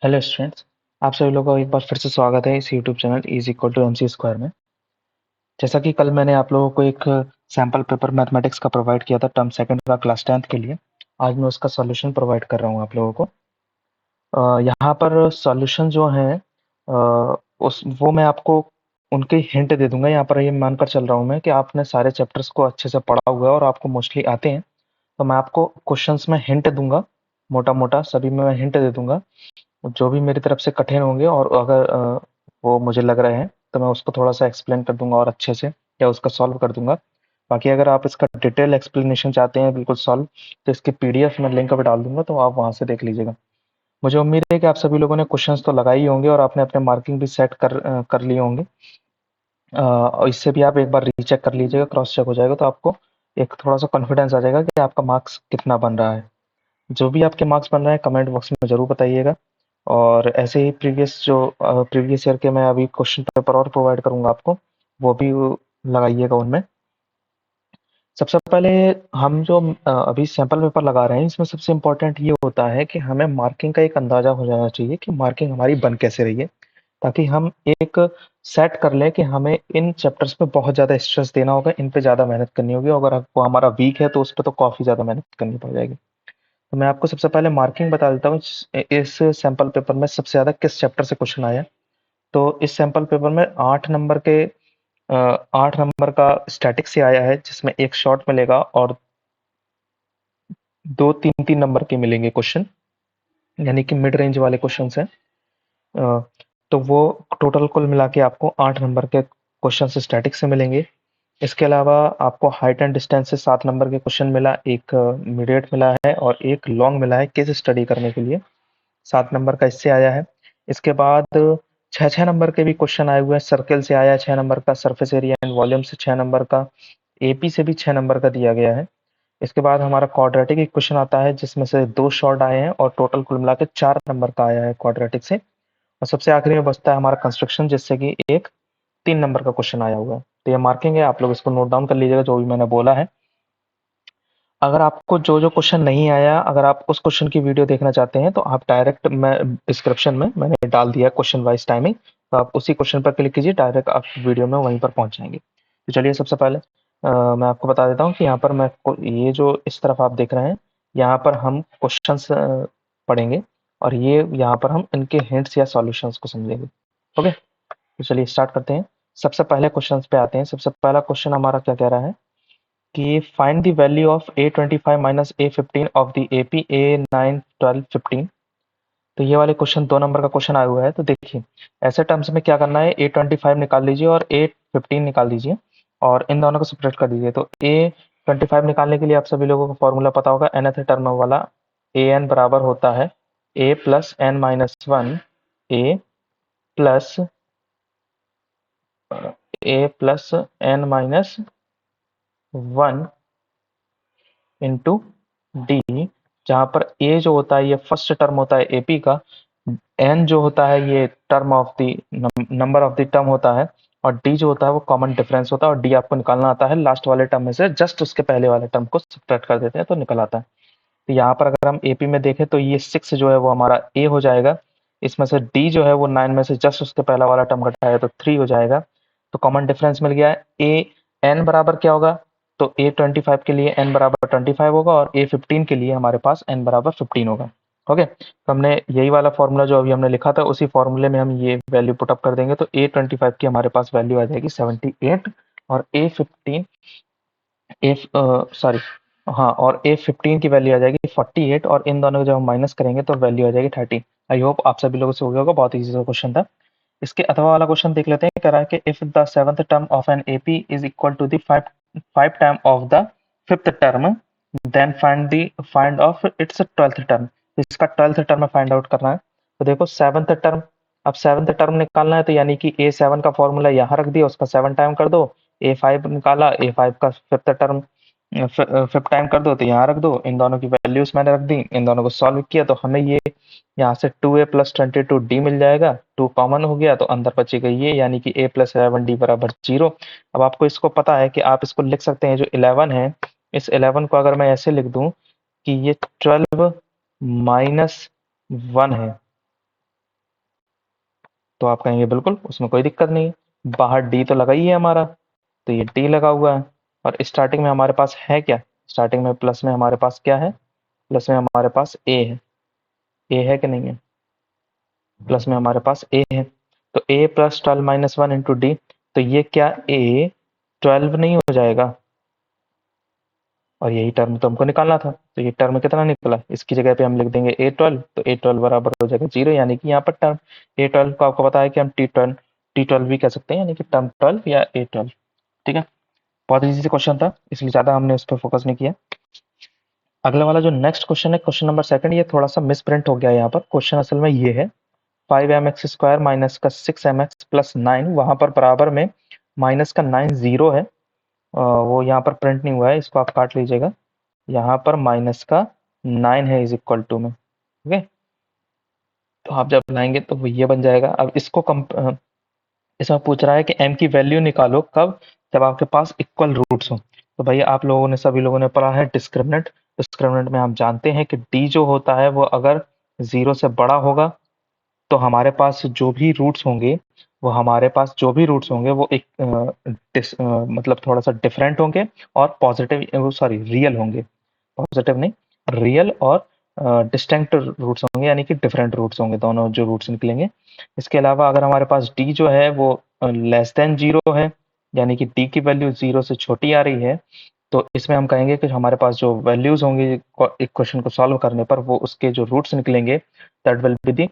Hello students. आप सभी लोगों का एक बार फिर से स्वागत है इस YouTube channel is equal to MC square में। जैसा कि कल मैंने आप लोगों को एक सैम्पल पेपर मैथमेटिक्स का प्रोवाइड किया था टर्म सेकंड का क्लास 10th के लिए, आज मैं उसका सॉल्यूशन प्रोवाइड कर रहा हूँ आप लोगों को। यहाँ पर सॉल्यूशन जो है उस वो मैं आपको उनके हिंट दे दूंगा। यहाँ पर ये मानकर चल रहा हूँ मैं कि आपने सारे चैप्टर्स को अच्छे से पढ़ा हुआ है और आपको मोस्टली आते हैं, तो मैं आपको क्वेश्चंस में हिंट दूंगा। मोटा मोटा सभी में मैं हिंट दे दूंगा, जो भी मेरी तरफ से कठिन होंगे और अगर वो मुझे लग रहे हैं तो मैं उसको थोड़ा सा एक्सप्लेन कर दूंगा और अच्छे से या उसका सॉल्व कर दूंगा। बाकी अगर आप इसका डिटेल एक्सप्लेनेशन चाहते हैं बिल्कुल सॉल्व, तो इसकी PDF मैं लिंक पे डाल दूंगा, तो आप वहां से देख लीजिएगा। मुझे उम्मीद है कि आप सभी लोगों ने क्वेश्चंस तो लगाए ही होंगे और आपने अपने मार्किंग भी सेट कर लिए होंगे। और इससे भी आप एक बार रीचेक कर लीजिएगा, क्रॉस चेक हो जाएगा, तो आपको एक थोड़ा सा कॉन्फिडेंस आ जाएगा कि आपका मार्क्स कितना बन रहा है। जो भी आपके मार्क्स बन रहे हैं कमेंट बॉक्स में ज़रूर बताइएगा। और ऐसे ही प्रीवियस ईयर के मैं अभी क्वेश्चन पेपर और प्रोवाइड करूंगा आपको, वो भी लगाइएगा उनमें। सबसे पहले हम जो अभी सैंपल पेपर लगा रहे हैं, इसमें सबसे इम्पोर्टेंट ये होता है कि हमें मार्किंग का एक अंदाजा हो जाना चाहिए कि मार्किंग हमारी बन कैसे रही है, ताकि हम एक सेट कर लें कि हमें इन चैप्टर्स पे बहुत ज़्यादा स्ट्रेस देना होगा, इन पे ज़्यादा मेहनत करनी होगी। अगर वो हमारा वीक है तो उस पर तो काफ़ी ज़्यादा मेहनत करनी पड़ जाएगी। तो मैं आपको सबसे पहले मार्किंग बता देता हूँ इस सैंपल पेपर में सबसे ज़्यादा किस चैप्टर से क्वेश्चन आया। तो इस सैंपल पेपर में 8 नंबर का स्टैटिक से आया है, जिसमें एक शॉर्ट मिलेगा और दो तीन तीन नंबर के मिलेंगे क्वेश्चन, यानी कि मिड रेंज वाले क्वेश्चन हैं। अ, तो वो टोटल कुल मिला के आपको 8 नंबर के क्वेश्चन स्टैटिक से मिलेंगे। इसके अलावा आपको हाइट एंड डिस्टेंस से 7 नंबर के क्वेश्चन मिला, एक मीडिएट मिला है और एक लॉन्ग मिला है केस स्टडी करने के लिए। 7 नंबर का इससे आया है। इसके बाद छः छः नंबर के भी क्वेश्चन आए हुए हैं। सर्किल से आया है 6 नंबर का, सरफेस एरिया एंड वॉल्यूम से 6 नंबर का, AP से भी 6 नंबर का दिया गया है। इसके बाद हमारा क्वाड्रेटिक एक क्वेश्चन आता है, जिसमें से 2 शॉर्ट आए हैं और टोटल कुल मिला के 4 नंबर का आया है क्वाड्रेटिक से। और सबसे आखिरी में बचता है हमारा कंस्ट्रक्शन, जिससे कि एक 3 नंबर का क्वेश्चन आया हुआ है। तो ये मार्किंग है, आप लोग इसको नोट डाउन कर लीजिएगा जो भी मैंने बोला है। अगर आपको जो जो क्वेश्चन नहीं आया, अगर आप उस क्वेश्चन की वीडियो देखना चाहते हैं, तो आप डायरेक्ट मैं डिस्क्रिप्शन में मैंने डाल दिया क्वेश्चन वाइज टाइमिंग, तो आप उसी क्वेश्चन पर क्लिक कीजिए, डायरेक्ट आप वीडियो में वहीं पर पहुंच जाएंगे। तो चलिए सबसे पहले मैं आपको बता देता हूँ कि यहाँ पर ये जो इस तरफ आप देख रहे हैं, यहाँ पर हम क्वेश्चंस पढ़ेंगे और ये यहाँ पर हम इनके हिंट्स या सॉल्यूशंस को समझेंगे। ओके, तो चलिए स्टार्ट करते हैं। सबसे पहले क्वेश्चंस पे आते हैं। सबसे पहला क्वेश्चन हमारा क्या कह रहा है कि find the value of A25 minus A15 of the AP A9 12 15। तो ये वाले क्वेश्चन 2 नंबर का क्वेश्चन आया हुआ है। तो देखिए, ऐसे टर्म्स में क्या करना है, A25 निकाल लीजिए और A15 निकाल दीजिए और इन दोनों को सेपरेट कर दीजिए। तो A25 निकालने के लिए आप सभी लोगों को फॉर्मूला पता होगा, nth टर्म वाला। AN बराबर होता है A plus n minus one, a plus n minus one into d, जहाँ पर ए जो होता है ये फर्स्ट टर्म होता है AP का, एन जो होता है ये term of the number of the term होता है, और डी जो होता है वो कॉमन डिफरेंस होता है। और डी आपको निकालना आता है लास्ट वाले टर्म में से, जस्ट उसके पहले वाले टर्म को सब्ट्रैक्ट कर देते हैं तो निकल आता है। तो यहाँ पर अगर हम AP में देखें तो ये 6 जो है वो हमारा A हो जाएगा। इसमें से D जो है वो 9 में से जस्ट उसके पहला वाला टर्म घटाया तो 3 हो जाएगा। तो कॉमन डिफरेंस मिल गया है। A n बराबर क्या होगा, तो A25 के लिए n बराबर 25 होगा और A15 के लिए हमारे पास n बराबर 15 होगा। ओके, तो हमने यही वाला फॉर्मूला जो अभी हमने लिखा था उसी फॉर्मूले में हम ये वैल्यू पुट अप कर देंगे। तो A25 की हमारे पास वैल्यू आ जाएगी 78 और A15 ए सॉरी हाँ, और A15 की वैल्यू आ जाएगी 48 और इन दोनों को जब हम माइनस करेंगे तो वैल्यू आ जाएगी 30। आई होप आप सभी लोगों से हो गया होगा, बहुत इजी सा क्वेश्चन था। इसके अथवा वाला क्वेश्चन देख लेते हैं। कह रहा है कि if the seventh term of an AP is equal to the five time of the fifth term, then find of its twelfth term. इसका ट्वेल्थ टर्म फाइंड आउट करना है। तो देखो सेवंथ टर्म, अब सेवंथ टर्म निकालना है तो यानी कि A7 का फॉर्मूला यहाँ रख दिया, उसका 7 टाइम कर दो। A5 निकाला, A5 का फिफ्थ टर्म फिफ्थ टाइम कर दो तो यहाँ रख दो। इन दोनों की वैल्यूज मैंने रख दी, इन दोनों को सॉल्व किया तो हमें ये यहाँ से 2A प्लस 22D मिल जाएगा। 2 कॉमन हो गया तो अंदर बचेगा ये, यानी कि A प्लस 11D बराबर 0। अब आपको इसको पता है कि आप इसको लिख सकते हैं, जो 11 है, इस 11 को अगर मैं ऐसे लिख दूं कि ये 12 माइनस 1 है, तो आप कहेंगे बिल्कुल उसमें कोई दिक्कत नहीं है, बाहर डी तो लगा ही है हमारा, तो ये डी लगा हुआ है। और स्टार्टिंग में हमारे पास है क्या, स्टार्टिंग में प्लस में हमारे पास क्या है, प्लस में हमारे पास ए है, ए है कि नहीं है, प्लस में हमारे पास ए है। तो ए प्लस 12 माइनस 1 इंटू डी, तो ये क्या ए 12 नहीं हो जाएगा, और यही टर्म तो हमको निकालना था, तो ये टर्म कितना निकला, इसकी जगह पे हम लिख देंगे a12, तो a12 बराबर हो जाएगा 0, यानी कि यहाँ पर टर्म a12 को आपको पता है कि हम t12 भी कह सकते हैं, यानी कि टर्म 12 या a12। ठीक है, बहुत इजी से क्वेश्चन था, इसलिए ज़्यादा हमने उस पर फोकस नहीं किया। अगला वाला जो नेक्स्ट क्वेश्चन है, क्वेश्चन नंबर सेकंड, ये थोड़ा सा मिस प्रिंट हो गया यहाँ पर। क्वेश्चन असल में ये है 5mx² माइनस का 6mx प्लस 9, वहाँ पर बराबर में माइनस का 9 0 है, वो यहाँ पर प्रिंट नहीं हुआ है, इसको आप काट लीजिएगा। यहाँ पर माइनस का 9 है इज इक्वल टू में, ठीक है, तो आप जब लाएंगे तो वो ये बन जाएगा। अब इसको इसमें पूछ रहा है कि m की वैल्यू निकालो कब, जब आपके पास इक्वल रूट्स हो। तो भाई आप लोगों ने, सभी लोगों ने पढ़ा है डिस्क्रिमिनेंट, डिस्क्रिमिनेंट में हम जानते हैं कि d जो होता है वो अगर 0 से बड़ा होगा तो हमारे पास जो भी रूट्स होंगे, वो हमारे पास जो भी रूट्स होंगे वो एक मतलब थोड़ा सा डिफरेंट होंगे और पॉजिटिव, सॉरी रियल होंगे, पॉजिटिव नहीं, रियल और डिस्टिंक्ट रूट्स होंगे, यानी कि डिफरेंट रूट्स होंगे दोनों जो रूट्स निकलेंगे। इसके अलावा अगर हमारे पास डी जो है वो लेस देन 0 है, यानी कि डी की वैल्यू 0 से छोटी आ रही है, तो इसमें हम कहेंगे कि हमारे पास जो वैल्यूज होंगी एक क्वेश्चन को सॉल्व करने पर, वो उसके जो रूट्स निकलेंगे that will be the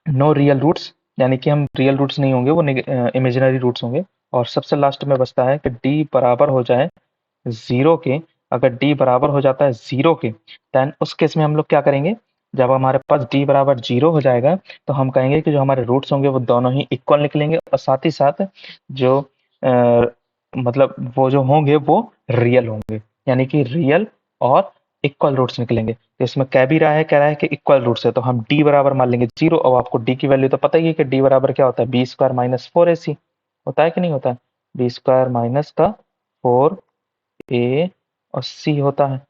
no real roots, यानी कि हम रियल रूट्स नहीं होंगे, वो इमेजिनरी रूट्स होंगे। और सबसे लास्ट में बचता है कि डी बराबर हो जाए 0 के, अगर डी बराबर हो जाता है 0 के, देन उस केस में हम लोग क्या करेंगे, जब हमारे पास डी बराबर 0 हो जाएगा तो हम कहेंगे कि जो हमारे रूट्स होंगे वो दोनों ही इक्वल निकलेंगे, और साथ ही साथ जो मतलब वो जो होंगे वो रियल होंगे, यानी कि रियल और इक्वल रूट्स निकलेंगे। तो इसमें कह भी रहा है, कह रहा है कि इक्वल रूट्स है, तो हम डी बराबर मान लेंगे 0, और आपको डी की वैल्यू तो पता ही है कि डी बराबर क्या होता है, बी स्क्वायर माइनस 4ac होता है कि नहीं होता है, बी स्क्वायर माइनस का 4a और c होता है।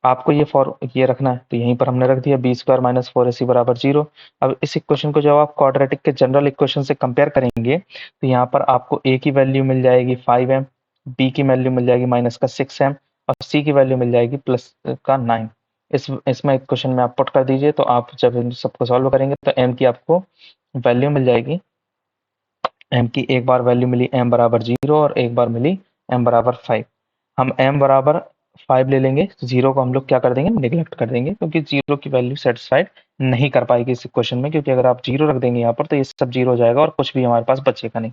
आपको ये रखना है, तो यहीं पर हमने रख दिया बी² माइनस 4ac बराबर 0। अब इस इक्वेशन को जब आप क्वाड्रेटिक के जनरल इक्वेशन से कंपेयर करेंगे, तो यहाँ पर आपको a की वैल्यू मिल जाएगी 5m, b की वैल्यू मिल जाएगी माइनस का 6m, और c की वैल्यू मिल जाएगी प्लस का 9। इसमें इक्वेशन में आप पुट कर दीजिए, तो आप जब इन सबको सॉल्व करेंगे तो m की आपको वैल्यू मिल जाएगी, m की एक बार वैल्यू मिली m बराबर 0, और एक बार मिली m बराबर 5। हम m बराबर 5 ले लेंगे, 0 को हम लोग क्या कर देंगे, निगलेक्ट कर देंगे, क्योंकि 0 की वैल्यू सेटिस्फाइड नहीं कर पाएगी इस इक्वेशन में, क्योंकि अगर आप 0 रख देंगे यहाँ पर तो ये सब 0 हो जाएगा और कुछ भी हमारे पास बचेगा नहीं,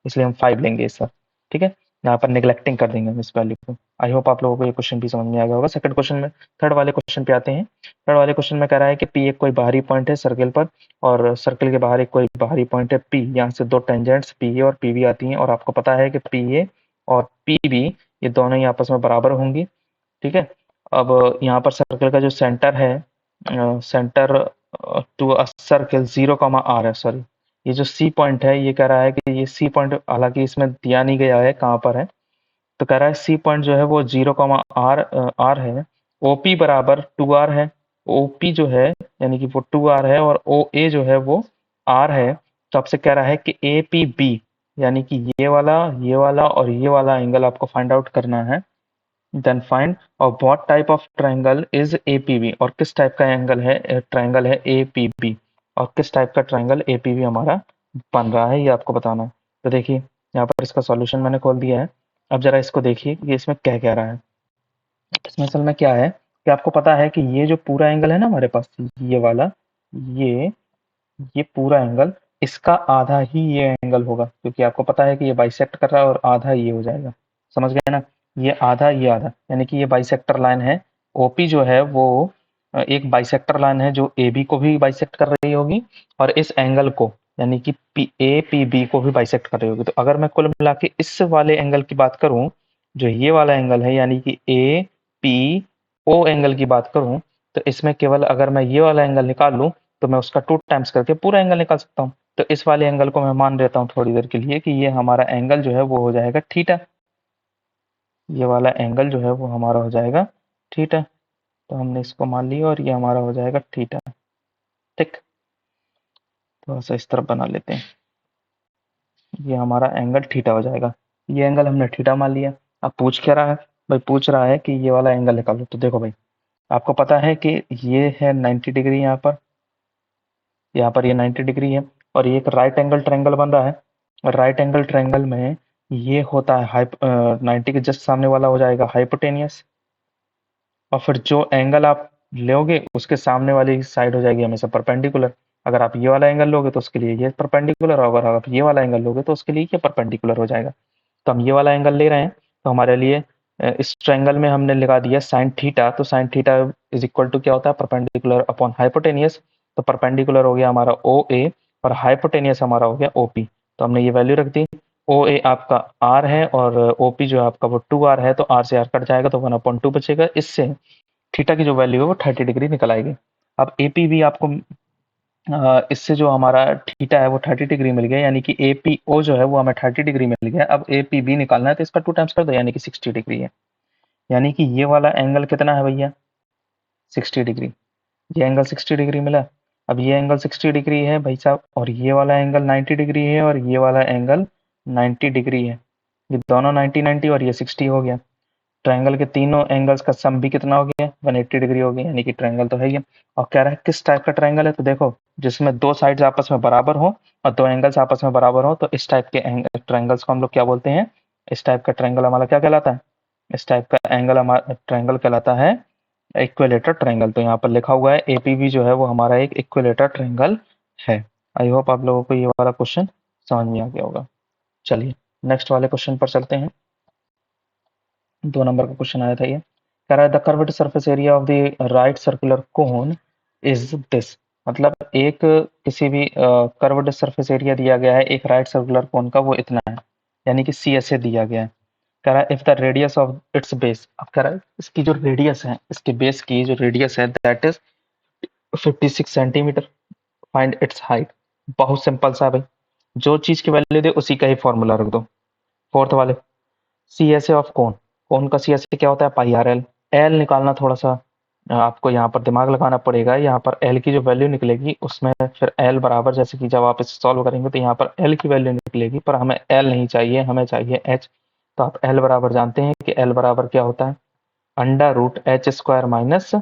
इसलिए हम 5 लेंगे इस सब। ठीक है, यहाँ पर निगलेक्टिंग कर देंगे हम इस वैल्यू को। आई होप आप लोगों को ये क्वेश्चन भी समझ में आ गया होगा। सेकंड क्वेश्चन में, थर्ड वाले क्वेश्चन पे आते हैं। थर्ड वाले क्वेश्चन में कह रहा है कि पी एक कोई बाहरी पॉइंट है सर्कल पर, और सर्कल के बाहर एक कोई बाहरी पॉइंट है पी, यहाँ से दो टेंजेंट्स पी ए और पी बी आती हैं, और आपको पता है कि पी ए और पी बी ये दोनों ही आपस में बराबर होंगी। ठीक है, अब यहाँ पर सर्कल का जो सेंटर है, centre to a circle 0, r है, सॉरी, ये जो सी पॉइंट है, ये कह रहा है कि ये सी पॉइंट, हालांकि इसमें दिया नहीं गया है कहाँ पर है, तो कह रहा है सी पॉइंट जो है वो 0, r है, OP बराबर 2r है, OP जो है यानी कि वो 2r है, और OA जो है वो r है। तो आपसे कह रहा है कि APB, यानी कि ये वाला और ये वाला एंगल आपको फाइंड आउट करना है। देन फाइंड और what type of triangle is APB, और किस टाइप का एंगल है, ट्रायंगल है APB, और किस टाइप का ट्रायंगल APB हमारा बन रहा है, ये आपको बताना है। तो देखिए यहाँ पर इसका सॉल्यूशन मैंने खोल दिया है। अब जरा इसको देखिए कि इसमें क्या कह रहा है। इसमें असल में क्या है कि आपको पता है कि ये जो पूरा एंगल है ना हमारे पास, ये वाला, ये ये पूरा एंगल, इसका आधा ही ये एंगल होगा, क्योंकि आपको पता है कि ये बाइसेक्ट कर रहा है, और आधा ये हो जाएगा, समझ गए ना, ये आधा ये आधा, यानी कि ये बाइसेक्टर लाइन है। ओपी जो है वो एक बाइसेक्टर लाइन है जो ए बी को भी बाइसेक्ट कर रही होगी, और इस एंगल को, यानी कि पी ए पी बी को भी बाइसेक्ट कर रही होगी। तो अगर मैं कुल मिला के इस वाले एंगल की बात करूं, जो ये वाला एंगल है, यानी कि ए पी ओ एंगल की बात करूं, तो इसमें केवल अगर मैं ये वाला एंगल निकाल लूं, तो मैं उसका 2 टाइम्स करके पूरा एंगल निकाल सकता हूँ। तो इस वाले एंगल को मैं मान लेता हूँ थोड़ी देर के लिए कि ये हमारा एंगल जो है वो हो जाएगा थीटा, ये वाला एंगल जो है वो हमारा हो जाएगा थीटा। तो हमने इसको मान लिया और ये हमारा हो जाएगा थीटा। ठीक, थोड़ा सा इस तरफ बना लेते हैं, ये हमारा एंगल थीटा हो जाएगा। ये एंगल हमने थीटा मान लिया। अब पूछ क्या रहा है भाई, पूछ रहा है कि ये वाला एंगल निकालो। तो देखो भाई, आपको पता है कि ये है 90 डिग्री, यहाँ पर ये 90 डिग्री है, और ये एक राइट एंगल ट्रायंगल बन रहा है। और राइट एंगल ट्रायंगल में ये होता है 90 के जस्ट सामने वाला हो जाएगा हाइपोटेनियस, और फिर जो एंगल आप लोगे उसके सामने वाली साइड हो जाएगी हमेशा परपेंडिकुलर। अगर आप ये वाला एंगल लोगे तो उसके लिए ये परपेंडिकुलर, और अगर आप ये वाला एंगल लोगे तो उसके लिए ये परपेंडिकुलर हो जाएगा। तो हम ये वाला एंगल ले रहे हैं, तो हमारे लिए इस ट्रायंगल में हमने लगा दिया साइन थीटा। तो sine theta is equal to क्या होता है, परपेंडिकुलर अपॉन हाइपोटेनियस। तो परपेंडिकुलर हो गया हमारा ओ ए, और हाइपोटेनियस हमारा हो गया ओपी। तो हमने ये वैल्यू रख दी। ओ ए आपका आर है, और ओपी जो है आपका वो 2r है, तो आर से आर कट जाएगा तो 1/2 बचेगा। इससे थीटा की जो वैल्यू है वो 30 डिग्री निकल आएगी। अब एपी भी आपको इससे जो हमारा थीटा है वो 30 डिग्री मिल गया, यानी कि एपीओ जो है वो हमें 30 डिग्री मिल गया। अब एपीबी निकालना है तो इसका 2 टाइम्स कर दो, यानी कि 60 डिग्री है। यानी कि ये वाला एंगल कितना है भैया, 60 डिग्री। ये एंगल 60 डिग्री मिला। अब ये एंगल 60 डिग्री है भाई साहब, और ये वाला एंगल 90 डिग्री है, और ये वाला एंगल 90 डिग्री है। ये दोनों 90 90 और ये 60 हो गया। ट्रायंगल के तीनों एंगल्स का सम भी कितना हो गया, 180 डिग्री हो गया, यानी कि ट्रायंगल तो है ही। और कह रहा है किस टाइप का ट्रायंगल है, तो देखो जिसमें दो साइड्स आपस में बराबर हो और दो एंगल्स आपस में बराबर हो, तो इस टाइप के ट्रायंगल्स को हम लोग क्या बोलते हैं, इस टाइप का ट्रायंगल हमारा क्या कहलाता है, इस टाइप का एंगल हमारा ट्रायंगल कहलाता है इक्विलेटरल ट्रायंगल। तो यहाँ पर लिखा हुआ है एपीबी जो है वो हमारा एक इक्विलेटरल ट्रायंगल है। आई होप आप लोगों को ये वाला क्वेश्चन समझ में आ गया होगा। चलिए नेक्स्ट वाले क्वेश्चन पर चलते हैं। 2 नंबर का क्वेश्चन आया था ये, कह रहा है the curved surface area of the right circular cone is this. मतलब एक किसी भी कर्व्ड सरफेस एरिया दिया गया है एक राइट सर्कुलर कोन का, वो इतना है, यानी कि सी ऐसे दिया गया है। कह रहा है if the radius of its base, अब कह रहा है इसकी जो रेडियस है, इसके बेस की जो रेडियस है that is 56 centimetre, find its height. बहुत सिंपल सा है भाई, जो चीज की वैल्यू दे उसी का ही फॉर्मूला रख दो। फोर्थ वाले, C S A of cone, कोन का सी एस ए क्या होता है, पाई आर एल। एल निकालना थोड़ा सा आपको यहाँ पर दिमाग लगाना पड़ेगा। यहाँ पर एल की जो वैल्यू निकलेगी उसमें फिर एल बराबर, जैसे कि जब आप इसे सॉल्व करेंगे तो यहाँ पर एल की वैल्यू निकलेगी, पर हमें एल नहीं चाहिए, हमें चाहिए एच। तो आप एल बराबर जानते हैं कि एल बराबर क्या होता है, under root h square minus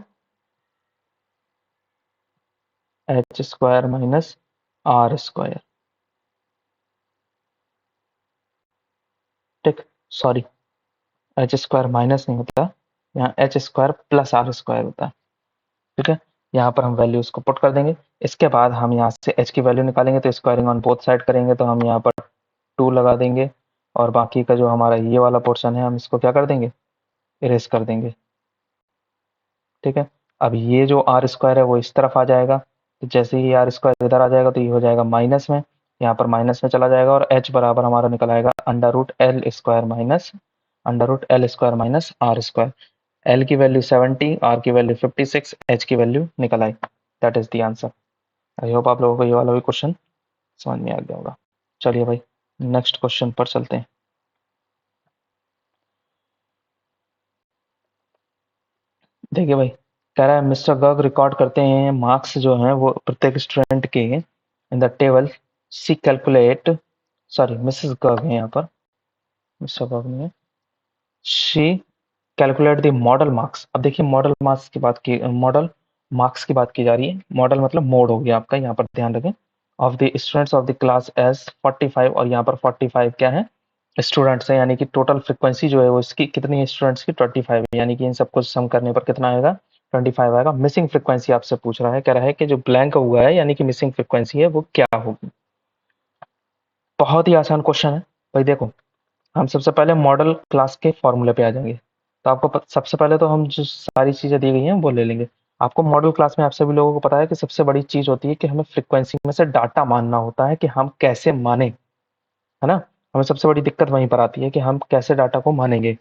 are square. ठीक, सॉरी, एच स्क्वायर माइनस नहीं होता, यहाँ h square plus r square होता है। ठीक है, यहाँ पर हम वैल्यू उसको पुट कर देंगे। इसके बाद हम यहाँ से एच की वैल्यू निकालेंगे, तो स्क्वायरिंग ऑन बोथ साइड करेंगे, तो हम यहाँ पर 2 लगा देंगे, और बाकी का जो हमारा ये वाला पोर्शन है हम इसको क्या कर देंगे, इरेज कर देंगे। ठीक है, अब ये जो आर स्क्वायर है वो इस तरफ आ जाएगा, तो जैसे ही आर स्क्वायर इधर आ जाएगा तो ये हो जाएगा माइनस में, यहाँ पर माइनस में चला जाएगा, और एच बराबर हमारा निकल आएगा under root L square minus are square. L की वैल्यू 70, आर की वैल्यू 56, एच की वैल्यू निकल आई। That is the answer. I hope आप लोगों को ये वाला भी क्वेश्चन समझ में आ गया होगा। चलिए भाई नेक्स्ट क्वेश्चन पर चलते हैं। देखिए भाई, कह रहा है मिस्टर गर्ग रिकॉर्ड करते हैं मार्क्स जो हैं वो प्रत्येक स्टूडेंट के in the table. See calculate, sorry Mrs Garg है यहाँ पर, मिस्टर गर्ग नहीं है। She calculate the modal marks. अब देखिए मॉडल मार्क्स की बात की जा रही है। मॉडल मतलब मोड हो गया आपका, यहाँ पर ध्यान रखें। Of the students of the class as 45, और यहाँ पर 45 क्या है, स्टूडेंट्स है, यानी कि टोटल फ्रीक्वेंसी जो है वो इसकी कितनी है, स्टूडेंट्स की 25 है, यानी कि इन सबको सम करने पर कितना आएगा, 25 आएगा। मिसिंग फ्रीक्वेंसी आपसे पूछ रहा है, कह रहा है कि जो ब्लैंक हुआ है यानी कि मिसिंग फ्रीक्वेंसी है वो क्या होगी। बहुत ही आसान क्वेश्चन है भाई। देखो हम सबसे पहले मॉडल क्लास के फॉर्मूले पे आ जाएंगे। तो आपको सबसे पहले तो हम जो सारी चीज़ें दी गई हैं वो ले लेंगे। आपको मॉडल क्लास में आप सभी लोगों को पता है कि सबसे बड़ी चीज़ होती है कि हमें फ्रीक्वेंसी में से डाटा मानना होता है कि हम कैसे माने, है ना। हमें सबसे बड़ी दिक्कत वहीं पर आती है कि हम कैसे डाटा को मानेंगे।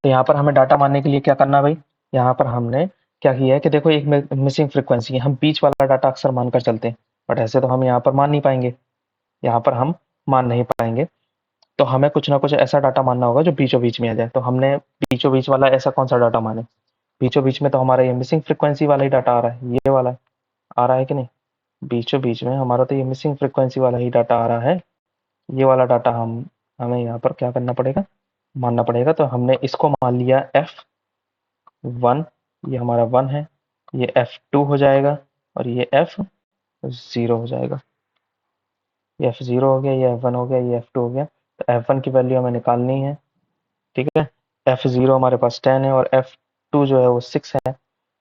तो यहाँ पर हमें डाटा मानने के लिए क्या करना है भाई, यहाँ पर हमने क्या किया है कि देखो एक मिसिंग फ्रीक्वेंसी है, हम बीच वाला डाटा अक्सर मानकर चलते हैं, बट ऐसे तो हम यहाँ पर मान नहीं पाएंगे, यहाँ पर हम मान नहीं पाएंगे। तो हमें कुछ ना कुछ ऐसा डाटा मानना होगा जो बीचों बीच में आ जाए। तो हमने बीचों बीच वाला ऐसा कौन सा डाटा माने, बीचों बीच में तो हमारा ये मिसिंग फ्रीक्वेंसी वाला ही डाटा आ रहा है, ये वाला आ रहा है कि नहीं। बीचों बीच में हमारा तो ये मिसिंग फ्रीक्वेंसी वाला ही डाटा आ रहा है। ये वाला डाटा हमें यहाँ पर क्या करना पड़ेगा, मानना पड़ेगा। तो हमने इसको मान लिया F1, ये हमारा 1 है, ये F2 हो जाएगा और ये F0 हो जाएगा। ये F0 हो गया, ये F1 हो गया, ये F2 हो गया। तो F1 की वैल्यू हमें निकालनी है, ठीक है। F0 हमारे पास 10 है और F2 जो है वो 6 है।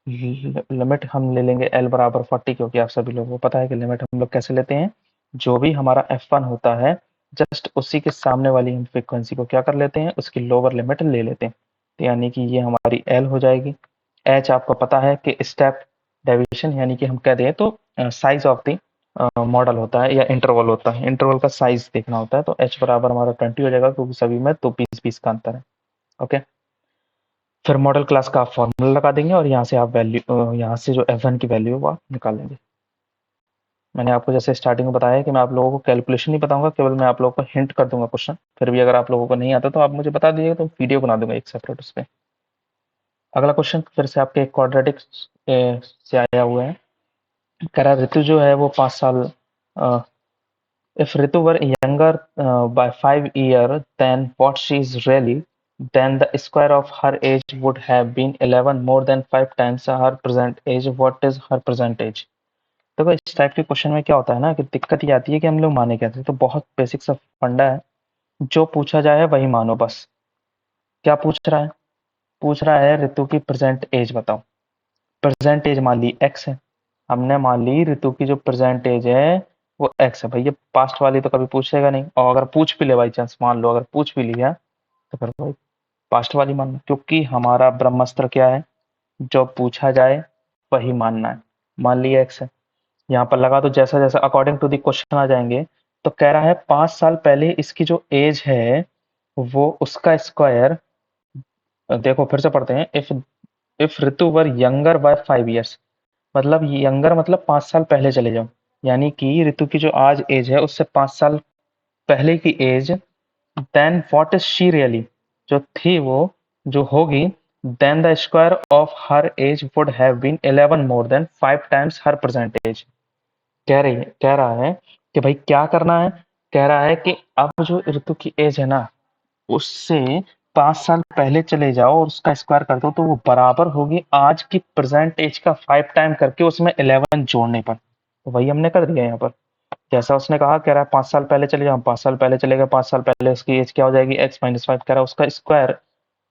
लिमिट हम ले लेंगे L बराबर 40, क्योंकि आप सभी लोगों को पता है कि लिमिट हम लोग कैसे लेते हैं, जो भी हमारा F1 होता है जस्ट उसी के सामने वाली हम फ्रीक्वेंसी को क्या कर लेते हैं, उसकी लोअर लिमिट ले लेते हैं। तो यानी कि ये हमारी L हो जाएगी। H आपको पता है कि स्टेप डेविएशन, यानी कि हम कह दें तो साइज ऑफ द मॉडल होता है या इंटरवल होता है, इंटरवल का साइज देखना होता है। तो H बराबर हमारा 20 हो जाएगा, क्योंकि सभी में तो 20-20 का अंतर है। ओके, फिर मॉडल क्लास का आप फॉर्मूला लगा देंगे और यहाँ से आप वैल्यू, यहाँ से जो F1 की वैल्यू है वो आप निकाल लेंगे। मैंने आपको जैसे स्टार्टिंग में बताया कि मैं आप लोगों को कैलकुलेशन नहीं बताऊंगा, केवल मैं आप लोगों को हिंट कर दूंगा क्वेश्चन। फिर भी अगर आप लोगों को नहीं आता तो आप मुझे बता दीजिएगा, तो वीडियो बना दूंगा एक सेपरेट उस पर। अगला क्वेश्चन फिर से आपके क्वाड्रेटिक से आया हुआ है। कह रहा है ऋतु जो है वो 5 साल, if Ritu were younger by 5 years than what she is really, then the square of her age would have been 11 more than 5 times her present age. What is her present age? देखो इस type के question में क्या होता है ना, कि दिक्कत ये आती है कि हम लोग माने कैसे। तो बहुत बेसिक सा फंडा है, जो पूछा जाए वही मानो बस। क्या पूछ रहा है? पूछ रहा है ऋतु की प्रेजेंट एज बताओ। प्रेजेंट एज मान ली एक्स है, हमने मान ली ऋतु की जो प्रेजेंट एज है वो एक्स है। भाई ये पास्ट वाली तो कभी पूछेगा नहीं, और अगर पूछ भी ले बाई चांस, मान लो अगर पूछ भी लिया, तो फिर भाई पास्ट वाली मानना, क्योंकि हमारा ब्रह्मास्त्र क्या है, जो पूछा जाए वही मानना है। मान लिया एक्स है, यहाँ पर लगा तो जैसा जैसा अकॉर्डिंग टू द क्वेश्चन आ जाएंगे। तो कह रहा है 5 साल पहले इसकी जो एज है वो उसका स्क्वायर, देखो फिर से पढ़ते हैं। If Ritu were younger by 5 years, मतलब यंगर मतलब 5 साल पहले चले जाओ, यानी कि ऋतु की जो आज एज है उससे 5 साल पहले की age, then what is she really, जो थी वो, जो होगी, then the square of her age would have been 11 more than 5 times her present age. कह रहा है कि भाई क्या करना है, कह रहा है कि अब जो ऋतु की एज है ना, उससे 5 साल पहले चले जाओ और उसका स्क्वायर कर दो, तो वो बराबर होगी आज की प्रेजेंट एज का 5 टाइम करके उसमें 11 जोड़ने पर। तो वही हमने कर दिया यहाँ पर। जैसा उसने कहा, कह रहा है 5 साल पहले चले जाओ, 5 साल पहले चले गए, 5 साल पहले उसकी एज क्या हो जाएगी, x-5। कह रहा है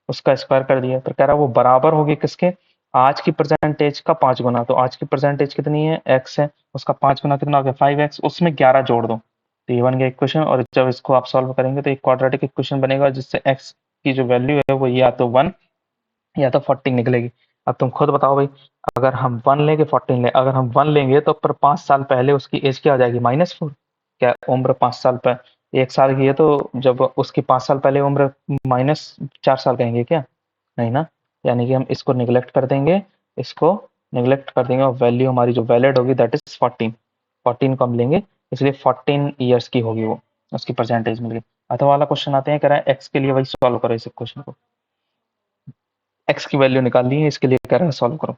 उसका स्क्वायर कर दिया। फिर कह रहा है वो बराबर होगी किसके, आज की प्रेजेंट एज का 5 गुना। तो आज की प्रेजेंट एज कितनी है, x है, उसका 5 गुना कितना हो गया, 5x, उसमें 11 जोड़ दो, तो ये बन गया इक्वेशन। और जब इसको आप सॉल्व करेंगे तो एक क्वाड्रेटिक इक्वेशन बनेगा, जिससे x की जो वैल्यू है वो या तो 1 या तो 14 निकलेगी। अब तुम खुद बताओ भाई, अगर हम 1 लेंगे 14 ले, अगर हम 1 लेंगे तो पर 5 साल पहले उसकी एज क्या हो जाएगी, -4। क्या उम्र 5 साल पर 1 साल की है, तो जब उसकी 5 साल पहले उम्र -4 साल कहेंगे क्या, नहीं ना। यानी कि हम इसको निगलेक्ट कर देंगे, इसको निगलेक्ट कर देंगे, और वैल्यू हमारी जो वैलिड होगी दैट इज 14 को हम लेंगे, इसलिए 14 ईयर्स की होगी वो, उसकी परसेंटेज मिल गई। अथवा वाला क्वेश्चन आते हैं, कह रहा है एक्स के लिए वही सॉल्व करो इस क्वेश्चन को, एक्स की वैल्यू निकालनी है, इसके लिए कह रहा है सॉल्व करो।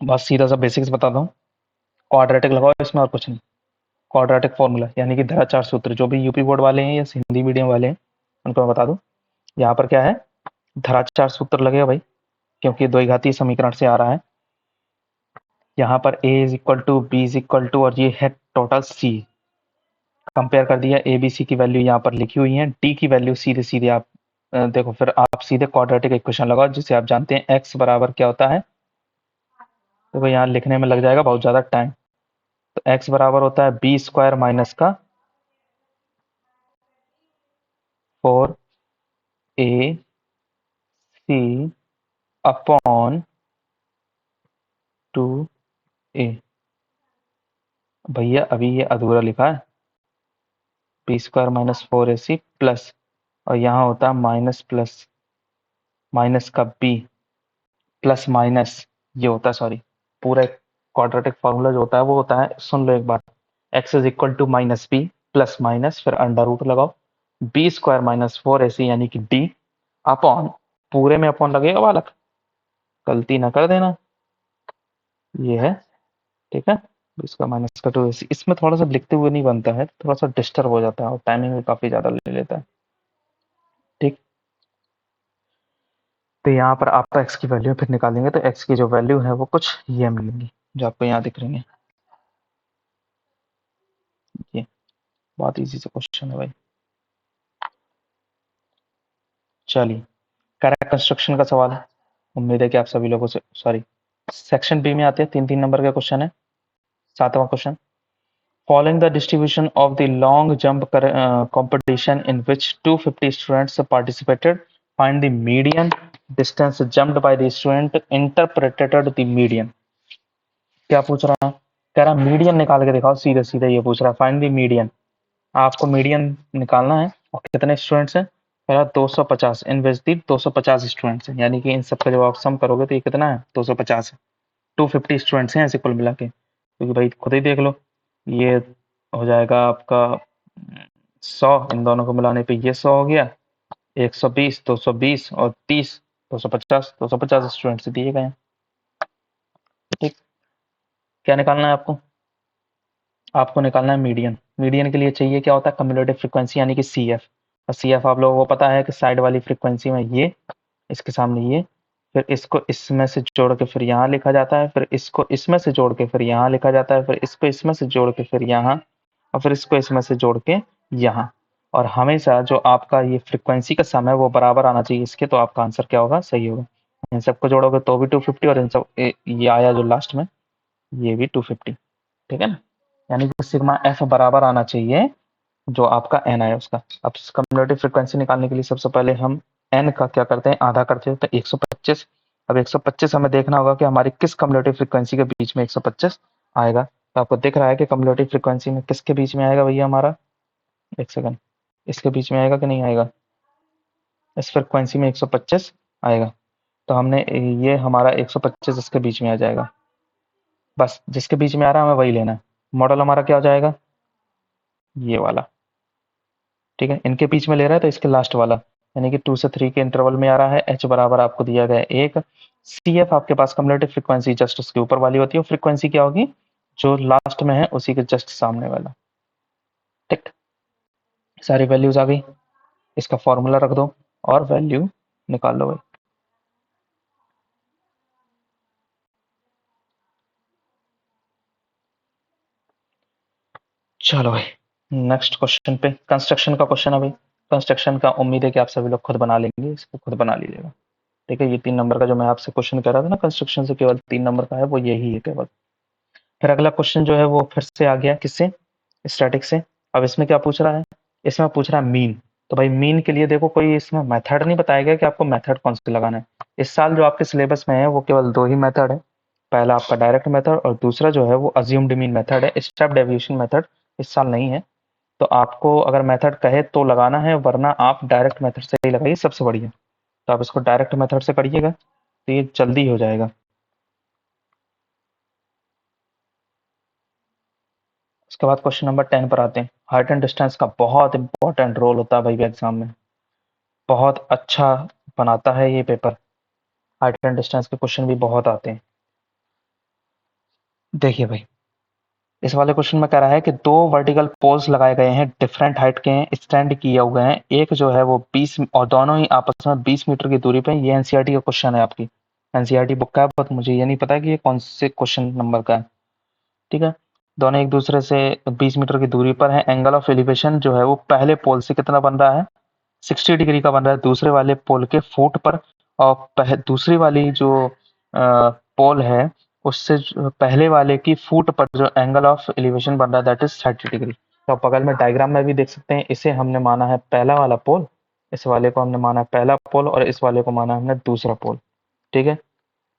बस सीधा सा बेसिक्स बताता हूँ, क्वाड्रेटिक लगाओ इसमें और कुछ नहीं। क्वाड्रेटिक फॉर्मूला यानी कि धराचार सूत्र, जो भी यूपी बोर्ड वाले हैं या हिंदी मीडियम वाले हैं उनको मैं बता दूं, यहाँ पर क्या है, धराचार सूत्र लगेगा भाई, क्योंकि द्विघातीय समीकरण से आ रहा है। यहाँ पर a is equal to b is equal to, और ये है टोटल c, कंपेयर कर दिया। ए बी सी की वैल्यू यहाँ पर लिखी हुई है, डी की वैल्यू सीधे सीधे आप देखो, फिर आप सीधे क्वाड्रेटिक इक्वेशन लगाओ, जिसे आप जानते हैं x बराबर क्या होता है। देखो यहाँ लिखने में लग जाएगा बहुत ज़्यादा टाइम। तो x बराबर होता है बी स्क्वायर माइनस का 4ac अपॉन 2a। भैया अभी ये अधूरा लिखा है, B square minus 4ac plus, और यहाँ होता है माइनस प्लस, माइनस का b प्लस माइनस, ये होता है सॉरी, पूरा क्वाड्रेटिक फार्मूला जो होता है वो होता है, सुन लो एक बार, x is equal to minus b plus minus, फिर अंडर रूट लगाओ, बी स्क्वायर माइनस 4ac यानी कि d अपॉन, पूरे में अपॉन लगेगा बालक, गलती ना कर देना, ये है, ठीक है। इसका माइनस का 2 इसमें थोड़ा सा लिखते हुए नहीं बनता है, थोड़ा सा डिस्टर्ब हो जाता है और टाइमिंग भी काफ़ी ज़्यादा ले लेता है। ठीक, तो यहाँ पर आप एक्स की वैल्यू फिर निकालेंगे तो एक्स की जो वैल्यू है वो कुछ ये मिलेंगी जो आपको यहाँ दिख रही है। ये बहुत इजी सा क्वेश्चन है भाई। चलिए, करेक्ट कंस्ट्रक्शन का सवाल है। उम्मीद है कि आप सभी लोगों से, सॉरी, सेक्शन बी में आते हैं, 3-3 नंबर का क्वेश्चन है। 7वां question, following the distribution of the long jump competition in which 250 students participated, find the median distance jumped by the student interpreted the median। क्या पूछ रहा है? कह रहा मीडियन निकाल के दिखाओ, सीधे सीधे ये पूछ रहा है, फाइंड द मीडियन। आपको मीडियन निकालना है और कितने स्टूडेंट्स हैं? कह रहा 250 इन विच दी 250 स्टूडेंट्स हैं, यानी कि इन सबका जब आप सम करोगे तो ये कितना है? 250 है। 250 स्टूडेंट्स हैं ऐसे कुल मिला के, क्योंकि भाई खुद ही देख लो, ये हो जाएगा आपका 100, इन दोनों को मिलाने पे ये 100 हो गया, 120, 220 और 30, 250, 250 स्टूडेंट्स दिए गए हैं। ठीक, क्या निकालना है आपको? आपको निकालना है मीडियन। मीडियन के लिए चाहिए क्या होता है? कम्युलेटिव फ्रीक्वेंसी यानी कि सी एफ। और सी एफ आप लोगों को पता है कि साइड वाली फ्रीक्वेंसी में ये, इसके सामने ये, फिर इसको इसमें से जोड़ के फिर यहाँ लिखा जाता है, फिर इसको इसमें से जोड़ के फिर यहाँ लिखा जाता है, फिर इसको इसमें से जोड़ के फिर यहाँ, और फिर इसको इसमें से जोड़ के यहाँ। और हमेशा जो आपका ये फ्रीक्वेंसी का सम है वो बराबर आना चाहिए इसके, तो आपका आंसर क्या होगा? सही होगा। इन सबको जोड़ोगे तो भी 250, और इन सब ये आया जो लास्ट में, ये भी 250। ठीक है ना? यानी कि सिग्मा एफ बराबर आना चाहिए जो आपका एन आया उसका। अब कम्युलेटिव फ्रीक्वेंसी निकालने के लिए सबसे पहले हम एन का क्या करते हैं? आधा करते हैं, तो 125। अब 125 हमें देखना होगा कि हमारी किस कम्युलेटिव फ्रीक्वेंसी के बीच में 125 आएगा। तो आपको दिख रहा है कि कम्युलेटिव फ्रीक्वेंसी में किसके बीच में आएगा भैया हमारा? एक सेकंड, इसके बीच में आएगा कि नहीं आएगा? इस फ्रीक्वेंसी में 125 आएगा, तो हमने ये हमारा 125 इसके बीच में आ जाएगा। बस जिसके बीच में आ रहा है हमें वही लेना है। मॉडल हमारा क्या हो जाएगा? ये वाला। ठीक है, इनके बीच में ले रहा है तो इसके लास्ट वाला, यानी कि 2 से 3 के इंटरवल में आ रहा है। एच बराबर आपको दिया गया है 1। सी एफ आपके पास कम्युलेटिव फ्रीक्वेंसी जस्ट उसके ऊपर वाली होती है, फ्रीक्वेंसी क्या होगी? जो लास्ट में है उसी के जस्ट सामने वाला। ठीक, सारी वैल्यूज आ गई, इसका फॉर्मूला रख दो और वैल्यू निकाल लो भाई। चलो भाई, नेक्स्ट क्वेश्चन पे, कंस्ट्रक्शन का क्वेश्चन है भाई। कंस्ट्रक्शन का उम्मीद है कि आप सभी लोग खुद बना लेंगे, इसको खुद बना लीजिएगा। ठीक है, ये 3 नंबर का जो मैं आपसे क्वेश्चन कह रहा था ना, कंस्ट्रक्शन से केवल 3 नंबर का है, वो यही है केवल। फिर अगला क्वेश्चन जो है वो फिर से आ गया, किससे? स्टैटिक से। अब इसमें क्या पूछ रहा है? इसमें पूछ रहा है मीन। तो भाई मीन के लिए देखो, कोई इसमें मेथड नहीं बताया गया कि आपको मेथड कौन से लगाना है। इस साल जो आपके सिलेबस में है वो केवल 2 ही मेथड है। पहला आपका डायरेक्ट मेथड और दूसरा जो है वो अज्यूम्ड मीन मेथड है। स्टेप डेविएशन मेथड इस साल नहीं है। तो आपको अगर मेथड कहे तो लगाना है, वरना आप डायरेक्ट मेथड से ही लगाइए, सबसे बढ़िया। तो आप इसको डायरेक्ट मेथड से करिएगा तो ये जल्दी हो जाएगा। उसके बाद क्वेश्चन नंबर 10 पर आते हैं। हाइट एंड डिस्टेंस का बहुत इंपॉर्टेंट रोल होता है भाई एग्जाम में, बहुत अच्छा बनाता है ये पेपर। हाइट एंड डिस्टेंस के क्वेश्चन भी बहुत आते हैं। देखिए भाई, इस वाले क्वेश्चन में कह रहा है कि 2 वर्टिकल पोल्स लगाए गए हैं, डिफरेंट हाइट के हैं, स्टैंड किए हुए हैं। एक जो है वो 20 और दोनों ही आपस में 20 मीटर की दूरी पे। ये एनसीईआरटी का क्वेश्चन है आपकी, एनसीईआरटी बुक का है, बट मुझे ये नहीं पता कि ये कौन से क्वेश्चन नंबर का है। ठीक है, दोनों एक दूसरे से 20 मीटर की दूरी पर है। एंगल ऑफ एलिवेशन जो है वो पहले पोल से कितना बन रहा है? 60 डिग्री का बन रहा है दूसरे वाले पोल के फुट पर। और दूसरी वाली जो पोल है उससे पहले वाले की फुट पर जो एंगल ऑफ एलिवेशन बन रहा है दैट इज 30 डिग्री। तो आप बगल में डायग्राम में भी देख सकते हैं, इसे हमने माना है पहला वाला पोल, इस वाले को हमने माना है पहला पोल, और इस वाले को माना हमने दूसरा पोल। ठीक है,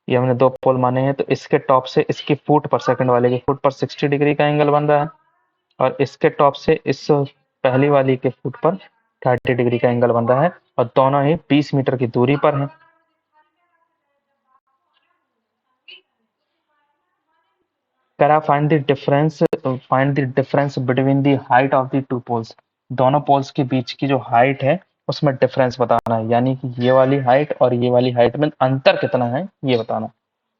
ये हमने 2 पोल माने हैं, तो इसके टॉप से इसकी फुट पर, सेकंड वाले की फुट पर 60 डिग्री का एंगल बन रहा है, और इसके टॉप से इस पहली वाली के फुट पर 30 डिग्री का एंगल बन रहा है, और दोनों ही 20 मीटर की दूरी पर हैं। करा find the difference between the height of the two poles. दोनों पोल्स के बीच की जो हाइट है उसमें डिफरेंस बताना है, यानी कि ये वाली हाइट और ये वाली हाइट में अंतर कितना है ये बताना।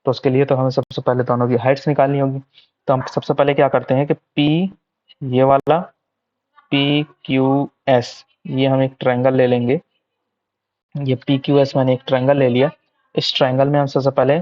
तो उसके लिए तो हमें सबसे पहले दोनों की हाइट्स निकालनी होगी। तो हम सबसे पहले क्या करते हैं कि P ये वाला PQS ये हम एक ट्रायंगल ले लेंगे। ये PQS मैंने एक ट्रायंगल ले लिया। इस ट्रायंगल में हम सबसे पहले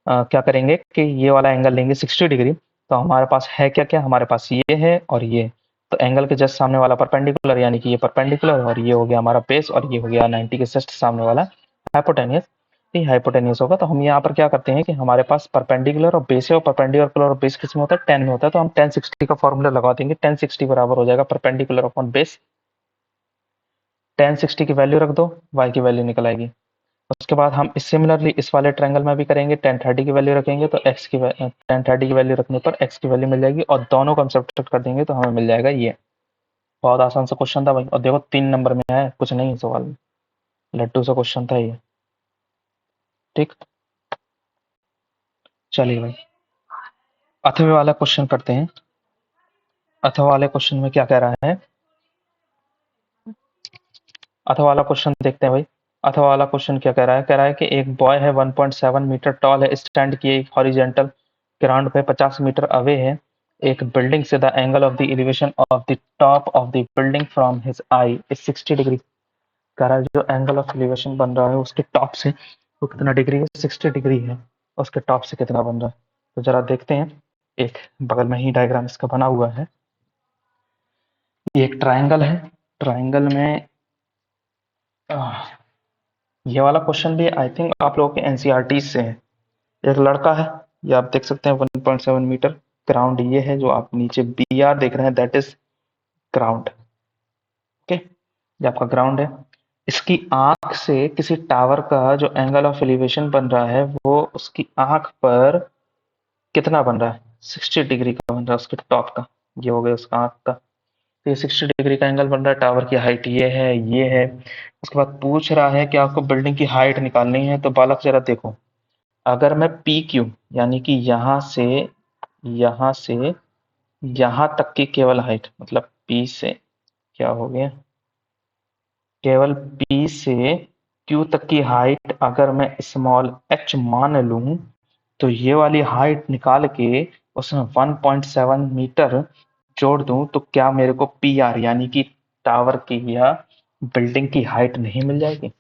क्या करेंगे कि ये वाला एंगल लेंगे 60 डिग्री। तो हमारे पास है क्या-क्या, हमारे पास ये है और ये। तो एंगल के जस्ट सामने वाला परपेंडिकुलर यानी कि ये परपेंडिकुलर और ये हो गया हमारा बेस और ये हो गया 90 के जस्ट सामने वाला हाइपोटेन्यूस। ये हाइपोटेन्यूस होगा तो हम यहाँ पर क्या करते हैं कि हमारे पास परपेंडिकुलर और बेस है और परपेंडिकुलर और बेस किस में होता है 10 में होता है। तो हम 1060 का फॉर्मूला लगा देंगे। 1060 बराबर हो जाएगा परपेंडिकुलर अपॉन बेस। 1060 की वैल्यू रख दो, y की वैल्यू निकल आएगी। उसके बाद हम सिमिलरली इस वाले ट्रायंगल में भी करेंगे। 1030 की वैल्यू रखेंगे तो x की 1030 की वैल्यू रखने पर x की वैल्यू मिल जाएगी और दोनों को हम सब्ट्रैक्ट कर देंगे तो हमें मिल जाएगा ये। बहुत आसान सा क्वेश्चन था भाई और देखो 3 नंबर में है, कुछ नहीं सवाल में, लट्टू सा क्वेश्चन था ये। ठीक, चलिए भाई अथवे वाला क्वेश्चन करते हैं। अथवा वाले क्वेश्चन में क्या कह रहा है, अथवा वाला क्वेश्चन देखते हैं भाई। अथवा वाला क्वेश्चन क्या कह रहा है, कह रहा है कि एक बॉय है 1.7 मीटर टॉल है, स्टैंड किए हॉरिजेंटल ग्राउंड पे 50 मीटर अवे है एक बिल्डिंग से। The angle of the elevation of the top of the building from his I is 60 degree. कह रहा है जो एंगल ऑफ एलिवेशन बन रहा है उसके टॉप से वो कितना डिग्री है, 60 डिग्री है। उसके टॉप से कितना बन रहा है तो जरा देखते हैं। एक बगल में ही डायग्राम इसका बना हुआ है। ये एक ट्राइंगल है, ट्राइंगल में ये वाला क्वेश्चन भी आई थिंक आप लोगों के एनसीईआरटी से है। एक लड़का है, ये आप देख सकते हैं 1.7 मीटर ग्राउंड ये है जो आप नीचे बी आर देख रहे हैं दैट इज ग्राउंड। ओके, ये आपका ग्राउंड है। इसकी आंख से किसी टावर का जो एंगल ऑफ एलिवेशन बन रहा है वो उसकी आंख पर कितना बन रहा है, 60 डिग्री का बन रहा है उसके टॉप का। ये हो गया उसका आंख का, तो ये 60 डिग्री का एंगल बन रहा है। टावर की हाइट ये है, ये है। उसके बाद पूछ रहा है कि आपको बिल्डिंग की हाइट निकालनी है। तो बालक जरा देखो, अगर मैं पी क्यू यानी कि यहाँ से यहाँ तक की केवल हाइट मतलब पी से क्या हो गया, केवल पी से क्यू तक की हाइट अगर मैं स्मॉल एच मान लूं तो ये वाली हाइट निकाल के उसमें 1.7 मीटर जोड़ दूं तो क्या मेरे को पी आर यानी कि टावर की या बिल्डिंग की हाइट नहीं मिल जाएगी,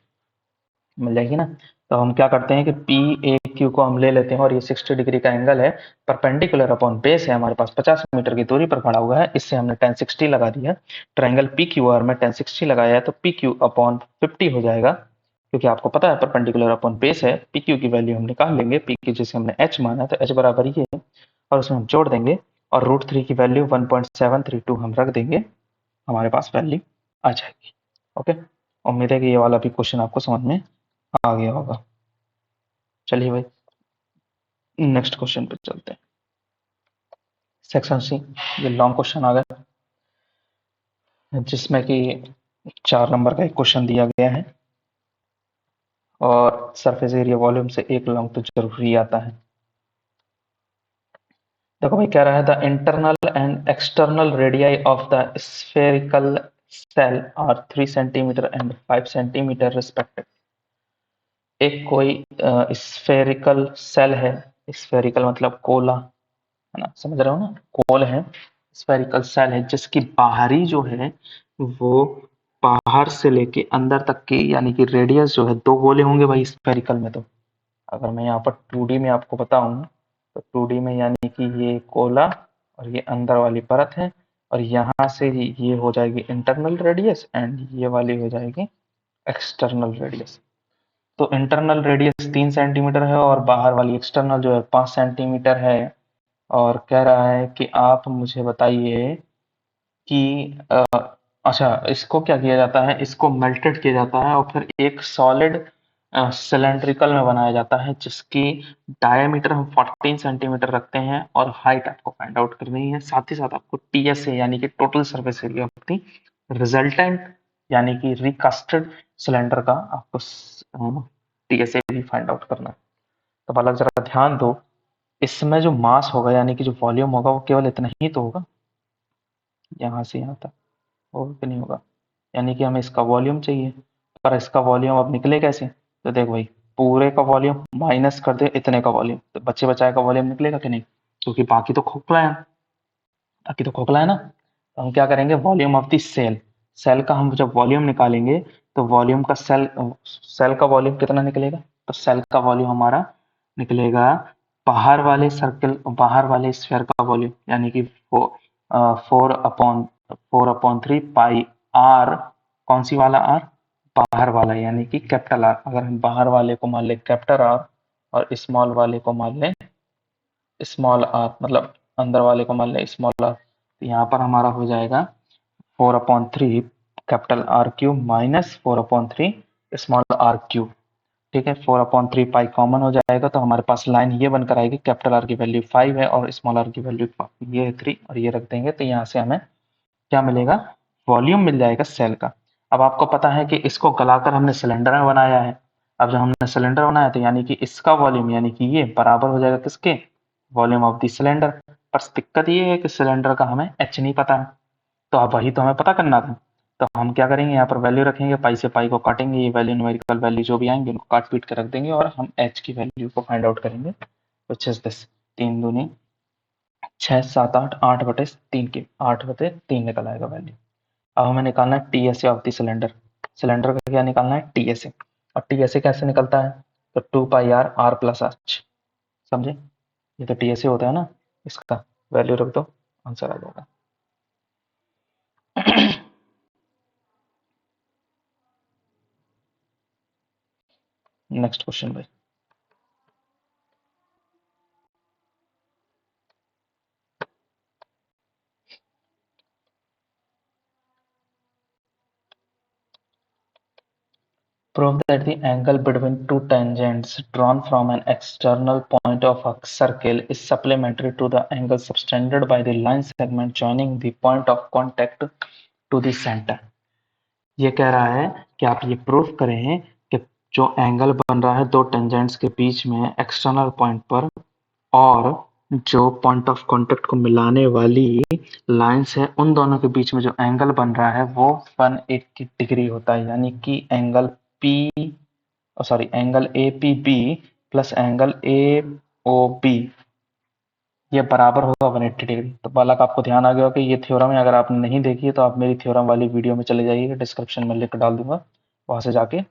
मिल जाएगी ना। तो हम क्या करते हैं कि पी ए क्यू को हम ले लेते हैं और ये 60 डिग्री का एंगल है, परपेंडिकुलर अपॉन बेस है हमारे पास 50 मीटर की दूरी पर खड़ा हुआ है। इससे हमने 1060 लगा दिया। ट्रायंगल पी क्यू आर में 1060 लगाया है तो पी क्यू अपॉन 50 हो जाएगा, क्योंकि आपको पता है परपेंडिकुलर अपॉन बेस है। पी क्यू की वैल्यू हम निकाल लेंगे, पी क्यू जिसे हमने एच माना तो एच बराबर ये है और उसमें हम जोड़ देंगे और √3 की वैल्यू 1.732 हम रख देंगे, हमारे पास वैल्यू आ जाएगी। ओके, उम्मीद है कि ये वाला भी क्वेश्चन आपको समझ में आ गया होगा। चलिए भाई नेक्स्ट क्वेश्चन पे चलते हैं। सेक्शन सी, ये लॉन्ग क्वेश्चन आ गया जिसमें कि 4 नंबर का एक क्वेश्चन दिया गया है और सरफेस एरिया वॉल्यूम से एक लॉन्ग तो जरूरी आता है। देखो भाई क्या रहा है, the internal and external radii of the spherical shell are 3 centimetre and 5 centimetre respective. एक कोई स्फेरिकल सेल है, स्फेरिकल मतलब गोला है ना, समझ रहे हो ना, गोल है, स्फेरिकल सेल है जिसकी बाहरी जो है वो बाहर से लेके अंदर तक की यानी कि रेडियस जो है 2 गोले होंगे भाई स्फेरिकल में। तो अगर मैं यहाँ पर 2D में आपको बताऊं तो 2D में यानी कि ये गोला और ये अंदर वाली परत है और यहाँ से ये हो जाएगी इंटरनल रेडियस एंड ये वाली हो जाएगी एक्सटर्नल रेडियस। तो इंटरनल रेडियस 3 सेंटीमीटर है और बाहर वाली एक्सटर्नल जो है 5 सेंटीमीटर है। और कह रहा है कि आप मुझे बताइए कि अच्छा इसको क्या किया जाता है, इसको मेल्टेड किया जाता है और फिर एक सॉलिड सिलेंड्रिकल में बनाया जाता है जिसकी डायमीटर हम 14 सेंटीमीटर रखते हैं और हाइट आपको फाइंड आउट करनी है। साथ ही साथ आपको टीएसए यानी कि total surface area of the resultant यानी कि रिकास्टेड सिलेंडर का आपको टीएसए भी फाइंड आउट करना है। तो बालक जरा ध्यान दो, इसमें जो मास होगा यानी कि जो वॉल्यूम होगा वो केवल इतना ही तो होगा, यहाँ से यहाँ तक, और भी नहीं होगा। यानी कि हमें इसका वॉल्यूम चाहिए, पर इसका वॉल्यूम अब निकले कैसे, तो देख भाई पूरे का वॉल्यूम माइनस कर दे इतने का वॉल्यूम तो बच्चे बचाए का वॉल्यूम निकलेगा कि नहीं। क्योंकि बाकी तो खोखला है, ना। तो हम क्या करेंगे, volume of the shell, shell का हम जब वॉल्यूम निकालेंगे तो वॉल्यूम का सेल का वॉल्यूम कितना निकलेगा, तो सेल का वॉल्यूम हमारा निकलेगा बाहर वाले स्फीयर का वॉल्यूम, यानी कि 4/3 पाई आर, कौन सी वाला आर, बाहर वाला, यानी कि कैपिटल आर। अगर हम बाहर वाले को मान ले कैपिटल आर और स्मॉल वाले को मान ले स्मॉल आर, मतलब अंदर वाले को मान ले स्मॉल आर, तो यहाँ पर हमारा हो जाएगा 4/3 capital r cube minus 4/3 small r cube. ठीक है, 4/3 पाई कॉमन हो जाएगा तो हमारे पास लाइन ये बनकर आएगी, कैपिटल आर की वैल्यू 5 है और स्मॉल आर की वैल्यू ये है 3, और ये रख देंगे तो यहाँ से हमें क्या मिलेगा, वॉल्यूम मिल जाएगा सेल का। अब आपको पता है कि इसको गलाकर हमने सिलेंडर में बनाया है। अब जब हमने सिलेंडर बनाया तो यानी कि इसका वॉल्यूम, यानी कि ये बराबर हो जाएगा किसके, वॉल्यूम ऑफ द सिलेंडर। पर दिक्कत ये है कि सिलेंडर का हमें एच नहीं पता है, तो अब वही तो हमें पता करना था। तो हम क्या करेंगे, यहाँ पर वैल्यू रखेंगे, पाई से पाई को काटेंगे, ये वैल्यू न्यूमेरिकल वैल्यू जो भी आएंगे उनको काट पीट के रख देंगे और हम एच की वैल्यू को फाइंड आउट करेंगे, विच इज दिस, 3 दूनी 6 7 8, 8/3 की 8/3 निकल आएगा वैल्यू। अब हमें निकालना है T S A of the cylinder, cylinder का क्या निकालना है, टी एस ए। और टी एस ए कैसे निकलता है, तो 2 पाई आर प्लस एच, समझे, ये तो टी एस ए होता है ना, इसका वैल्यू रख दो, आंसर आ जाएगा। नेक्स्ट क्वेश्चन भाई। Prove that the angle between two tangents drawn from an external point of a circle is supplementary to the angle subtended by the line segment joining the point of contact to the center। ये कह रहा है कि आप ये proof करें कि जो एंगल बन रहा है दो टेंजेंट्स के बीच में एक्सटर्नल पॉइंट पर, और जो पॉइंट ऑफ कांटेक्ट को मिलाने वाली लाइंस है, उन दोनों के बीच में जो एंगल बन रहा है वो 180 डिग्री होता है, यानी कि angle angle a p b plus angle a o b, ये बराबर होगा 180 डिग्री। तो बालक आपको ध्यान आ गया हो कि ये थ्योरम है, अगर आपने नहीं देखी है तो आप मेरी थ्योरम वाली वीडियो में चले जाइए, डिस्क्रिप्शन में लिंक डाल दूंगा, वहां से जाके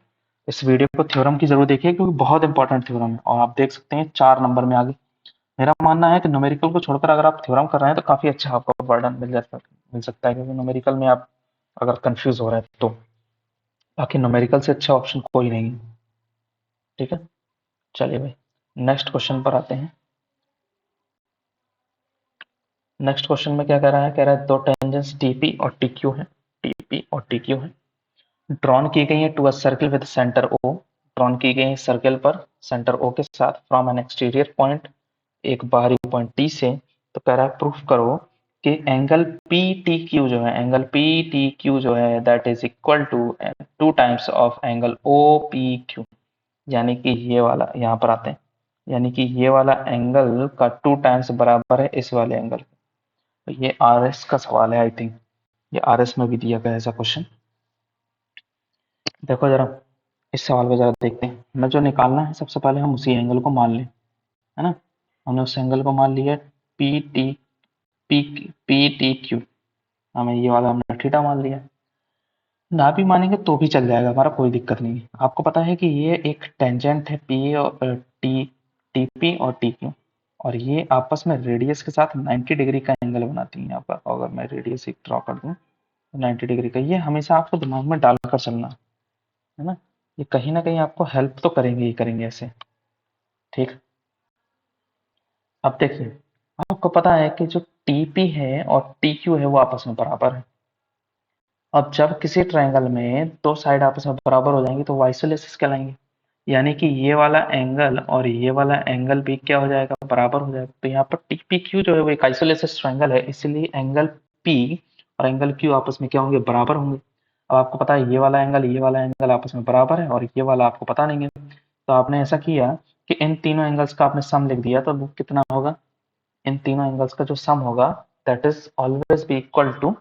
इस वीडियो को थ्योरम की जरूर देखिए, क्योंकि बहुत इंपॉर्टेंट थ्योरम है और आप देख सकते हैं 4 नंबर में आगे। मेरा मानना है कि न्यूमेरिकल को छोड़कर अगर आप थ्योरम कर रहे हैं तो काफी अच्छा आपको वर्डन मिल सकता है, क्योंकि न्यूमेरिकल में आप अगर कंफ्यूज हो रहे हैं तो, बाकी न्यूमेरिकल से अच्छा ऑप्शन कोई नहीं है। ठीक है, चलिए भाई नेक्स्ट क्वेश्चन पर आते हैं। नेक्स्ट क्वेश्चन में क्या कह रहा है, कह रहा है दो टेंजेंट्स टीपी और टीक्यू है, टीपी और टीक्यू है, ड्रॉन की गई है to a circle with centre O, drawn की गई है सर्कल पर सेंटर ओ के साथ फ्रॉम एन एक्सटीरियर पॉइंट, एक बाहरी पॉइंट टी से। तो कह रहा है प्रूफ करो कि एंगल पी टी क्यू जो है, एंगल पी टी क्यू जो है that is equal to 2 times of angle O P Q, यानी कि ये वाला, यहाँ पर आते हैं, यानी कि ये वाला एंगल का 2 टाइम्स बराबर है इस वाले एंगल। तो ये आर एस का सवाल है, आई थिंक ये आर एस में भी दिया गया ऐसा क्वेश्चन। देखो जरा इस सवाल को जरा देखते हैं, हमें जो निकालना है सबसे पहले हम उसी एंगल को मान लें, है ना। हमने उस एंगल को मान लिया P T, P P T Q, हमें ये वाला हमने थीटा मान लिया, ना भी मानेंगे तो भी चल जाएगा, हमारा कोई दिक्कत नहीं है। आपको पता है कि ये एक टेंजेंट है पी और टी, टी पी और टी क्यू, और ये आपस में रेडियस के साथ 90 डिग्री का एंगल बनाती हैं। यहाँ पर अगर मैं रेडियस एक ड्रॉ कर दूं तो 90 डिग्री का, ये हमेशा आपको दिमाग में डालकर चलना है ना, ये कहीं ना कहीं आपको हेल्प तो करेंगे ही करेंगे ऐसे। ठीक, अब देखिए आपको पता है कि जो टीपी है और टीक्यू है वो आपस में बराबर है। अब जब किसी ट्रायंगल में दो साइड आपस में बराबर हो जाएंगी तो वो आइसोलेसिस कहलाएंगे, यानी कि ये वाला एंगल और ये वाला एंगल भी क्या हो जाएगा, बराबर हो जाएगा। तो यहाँ पर टीपी क्यू जो है वो एक आइसोलेसिस ट्रायंगल है, इसलिए एंगल पी और एंगल क्यू आपस में क्या होंगे, बराबर होंगे। अब आपको पता है ये वाला एंगल आपस में बराबर है और ये वाला आपको पता नहीं है, तो आपने ऐसा किया कि इन तीनों एंगल्स का आपने सम लिख दिया, तो वो कितना होगा, इन तीनों एंगल्स का जो सम होगा that is always be equal to,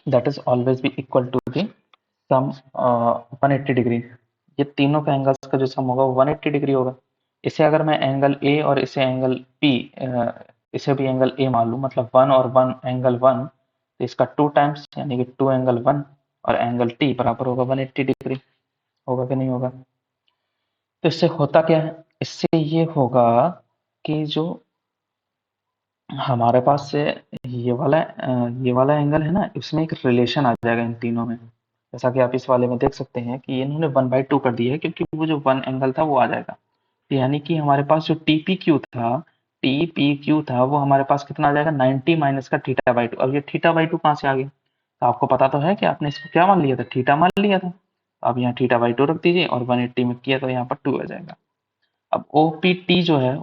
that is always be equal to the sum 180 degree. ये तीनों का एंगल्स का जो सम होगा वो 180 डिग्री होगा। इसे अगर मैं एंगल ए और इसे एंगल पी, इसे भी एंगल ए मान लूँ, मतलब 1 और 1 एंगल 1, तो इसका 2 टाइम्स यानी कि 2 एंगल 1 और एंगल टी बराबर होगा 180 डिग्री। होगा कि नहीं होगा? तो इससे होता क्या है, इससे ये होगा कि जो हमारे पास से ये वाला एंगल है ना, इसमें एक रिलेशन आ जाएगा इन तीनों में। जैसा कि आप इस वाले में देख सकते हैं कि इन्होंने 1/2 कर दिया है, क्योंकि वो जो 1 एंगल था वो आ जाएगा। तो यानी कि हमारे पास जो टी पी क्यू था वो हमारे पास कितना आ जाएगा, 90 माइनस का थीटा/2। अब ये थीटा/2 कहाँ से आ गया? तो आपको पता तो है कि आपने इसको क्या मान लिया था, थीटा मान लिया था। तो अब यहाँ थीटा/2 रख दीजिए और 180 में किया तो यहाँ पर 2 आ जाएगा। अब ओपीटी जो है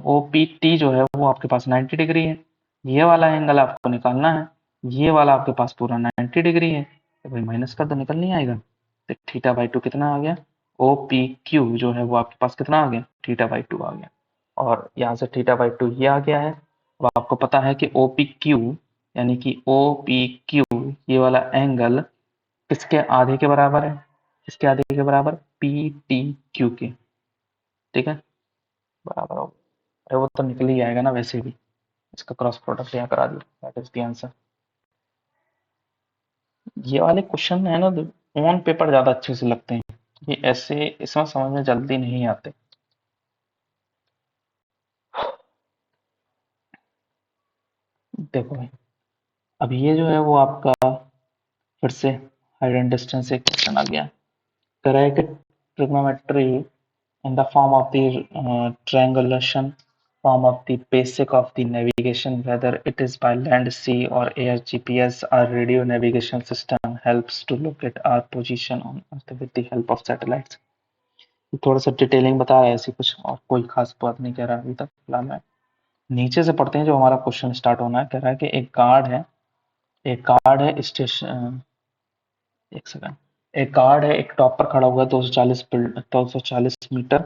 वो आपके पास 90 डिग्री है। ये वाला एंगल आपको निकालना है, ये वाला आपके पास पूरा 90 डिग्री है, तो भाई माइनस कर दो, निकल नहीं आएगा। तो थीटा/2 कितना आ गया? ओपीक्यू जो है वो आपके पास कितना आ गया, थीटा/2 आ गया। और यहाँ से थीटा/2 ये आ गया है। अब आपको पता है कि ओपीक्यू यानी कि ओपीक्यू ये वाला एंगल किसके आधे के बराबर है? किसके आधे के बराबर? पीटीक्यू के। ठीक है, बराबर होगा। अरे वो तो निकल ही आएगा ना वैसे भी, इसका क्रॉस प्रोडक्ट यहाँ करा दिया, दैट इज द आंसर। ये वाले क्वेश्चन है ना, ऑन पेपर ज्यादा अच्छे से लगते हैं, ये ऐसे इसमें समझ में जल्दी नहीं आते। देखो भाई, अब ये जो है वो आपका फिर से हाइट एंड डिस्टेंस एक क्वेश्चन आ गया। कह रहा है कि trigonometry in the form of the triangulation form of the basic of the navigation, whether it is by land, sea or air. GPS or radio navigation system helps to locate our position on earth with the help of satellites। थोड़ा सा detailing बता रहा है, ऐसी कुछ और कोई खास बात नहीं कह रहा अभी तक फिलहाल में। नीचे से पढ़ते हैं जो हमारा क्वेश्चन स्टार्ट होना है। कह रहा है कि एक गार्ड है स्टेशन, एक सेकंड, एक गार्ड है एक टॉप पर खड़ा हुआ है 240 मीटर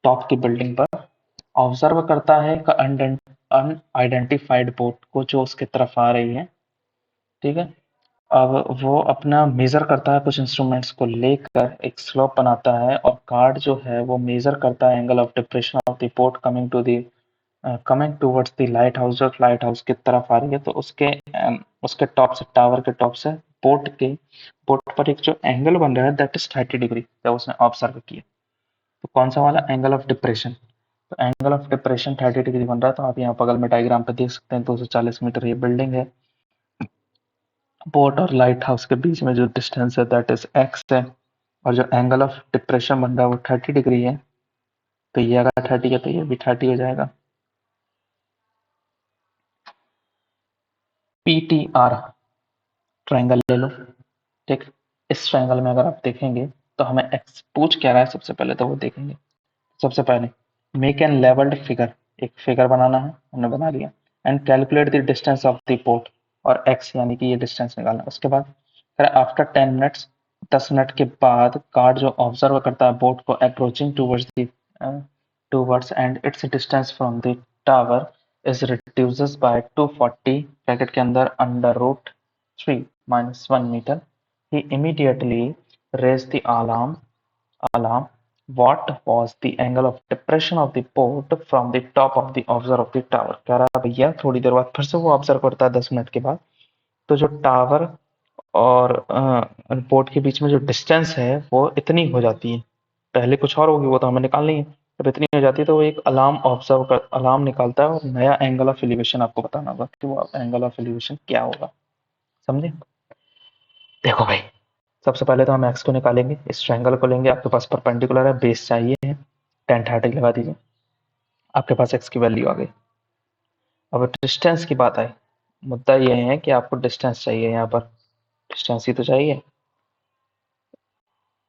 टॉप की बिल्डिंग पर। ऑब्जर्व करता है एक अनआइडेंटिफाइड बोट को जो उसके तरफ आ रही है। ठीक है, अब वो अपना मेजर करता है, कुछ इंस्ट्रूमेंट्स को लेकर एक स्लोप बनाता है, और गार्ड जो है वो मेजर करता है angle of depression of the boat coming towards the light house. जो लाइट हाउस की तरफ आ रही है, तो उसके टॉप से, टावर के टॉप से बोट पर एक जो एंगल बन रहा है दैट इज 30 डिग्री, जब उसने ऑब्जर्व किया। तो कौन सा वाला? Angle of depression. तो एंगल ऑफ डिप्रेशन 30 डिग्री बन रहा है। तो आप यहाँ बगल में डायग्राम पे देख सकते हैं, 240 मीटर ये बिल्डिंग है। बोट और लाइट हाउस के बीच में जो डिस्टेंस है दैट इज एक्स है, और जो एंगल ऑफ डिप्रेशन बन रहा है वो 30 डिग्री है। तो ये अगर 30 है तो ये भी 30 हो जाएगा। पीटीआर ट्रायंगल ले लो। ठीक, इस ट्रायंगल में अगर आप देखेंगे तो हमें एक्स पूछ क्या रहा है, सबसे पहले तो वो देखेंगे। सबसे पहले मेक एन लेवल्ड फिगर, एक फिगर बनाना है, हमने बना लिया। And calculate the distance of the port, और एक्स यानी कि ये डिस्टेंस निकालना है। उसके बाद आफ्टर 10 मिनट्स, 10 मिनट के बाद कार्ड जो ऑब्जर्व करता है बोट को approaching towards and its distance from the tower is reduces by 240 bracket के अंदर √3 - 1 metre. He immediately raise the alarm. What was the angle of depression of the boat from the top of the observer of the tower? कह रहा है भैया थोड़ी देर बाद फिर से वो ऑब्जर्व करता है 10 मिनट के बाद, तो जो टावर और बोट के बीच में जो डिस्टेंस है वो इतनी हो जाती है। पहले कुछ और होगी, वो तो हमें निकालनी है। जब इतनी हो जाती है तो वो एक अलार्म निकालता है, और नया एंगल ऑफ एलिवेशन आपको बताना होगा कि वो एंगल ऑफ एलिवेशन क्या होगा। समझे? देखो भाई, सबसे पहले तो हम एक्स को निकालेंगे, इस ट्रायंगल को लेंगे, आपके पास परपेंडिकुलर है, बेस चाहिए है, tan 30 लगा दीजिए, आपके पास एक्स की वैल्यू आ गई। अब डिस्टेंस की बात आई, मुद्दा ये है कि आपको डिस्टेंस चाहिए, यहाँ पर डिस्टेंस ही तो चाहिए।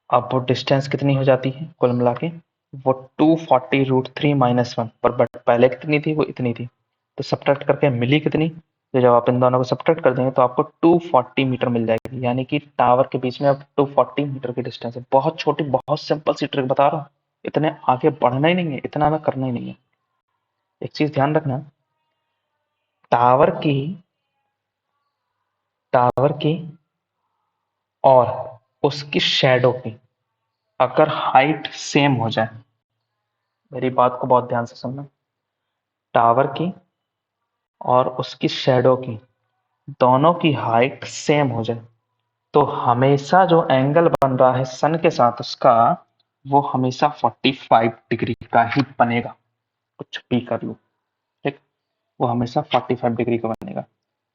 अब वो डिस्टेंस कितनी हो जाती है कुल मिला के? वो 240√3 - 1, पर बट पहले कितनी थी? वो इतनी थी। तो सब्ट्रैक्ट करके मिली कितनी? तो जब आप इन दोनों को सब्ट्रैक्ट कर देंगे तो आपको 240 मीटर मिल जाएगी, यानी कि टावर के बीच में अब 240 मीटर की डिस्टेंस है। बहुत छोटी, बहुत सिंपल सी ट्रिक बता रहा हूँ, इतने आगे बढ़ना ही नहीं है, इतना हमें करना ही नहीं है। एक चीज ध्यान रखना, टावर की टावर की और उसकी शैडो की अगर हाइट सेम हो जाए, मेरी बात को बहुत ध्यान से सुनना। टावर की और उसकी शैडो की दोनों की हाइट सेम हो जाए तो हमेशा जो एंगल बन रहा है सन के साथ उसका, वो हमेशा 45 डिग्री का ही बनेगा। कुछ भी कर लो, ठीक, वो हमेशा 45 डिग्री का बनेगा।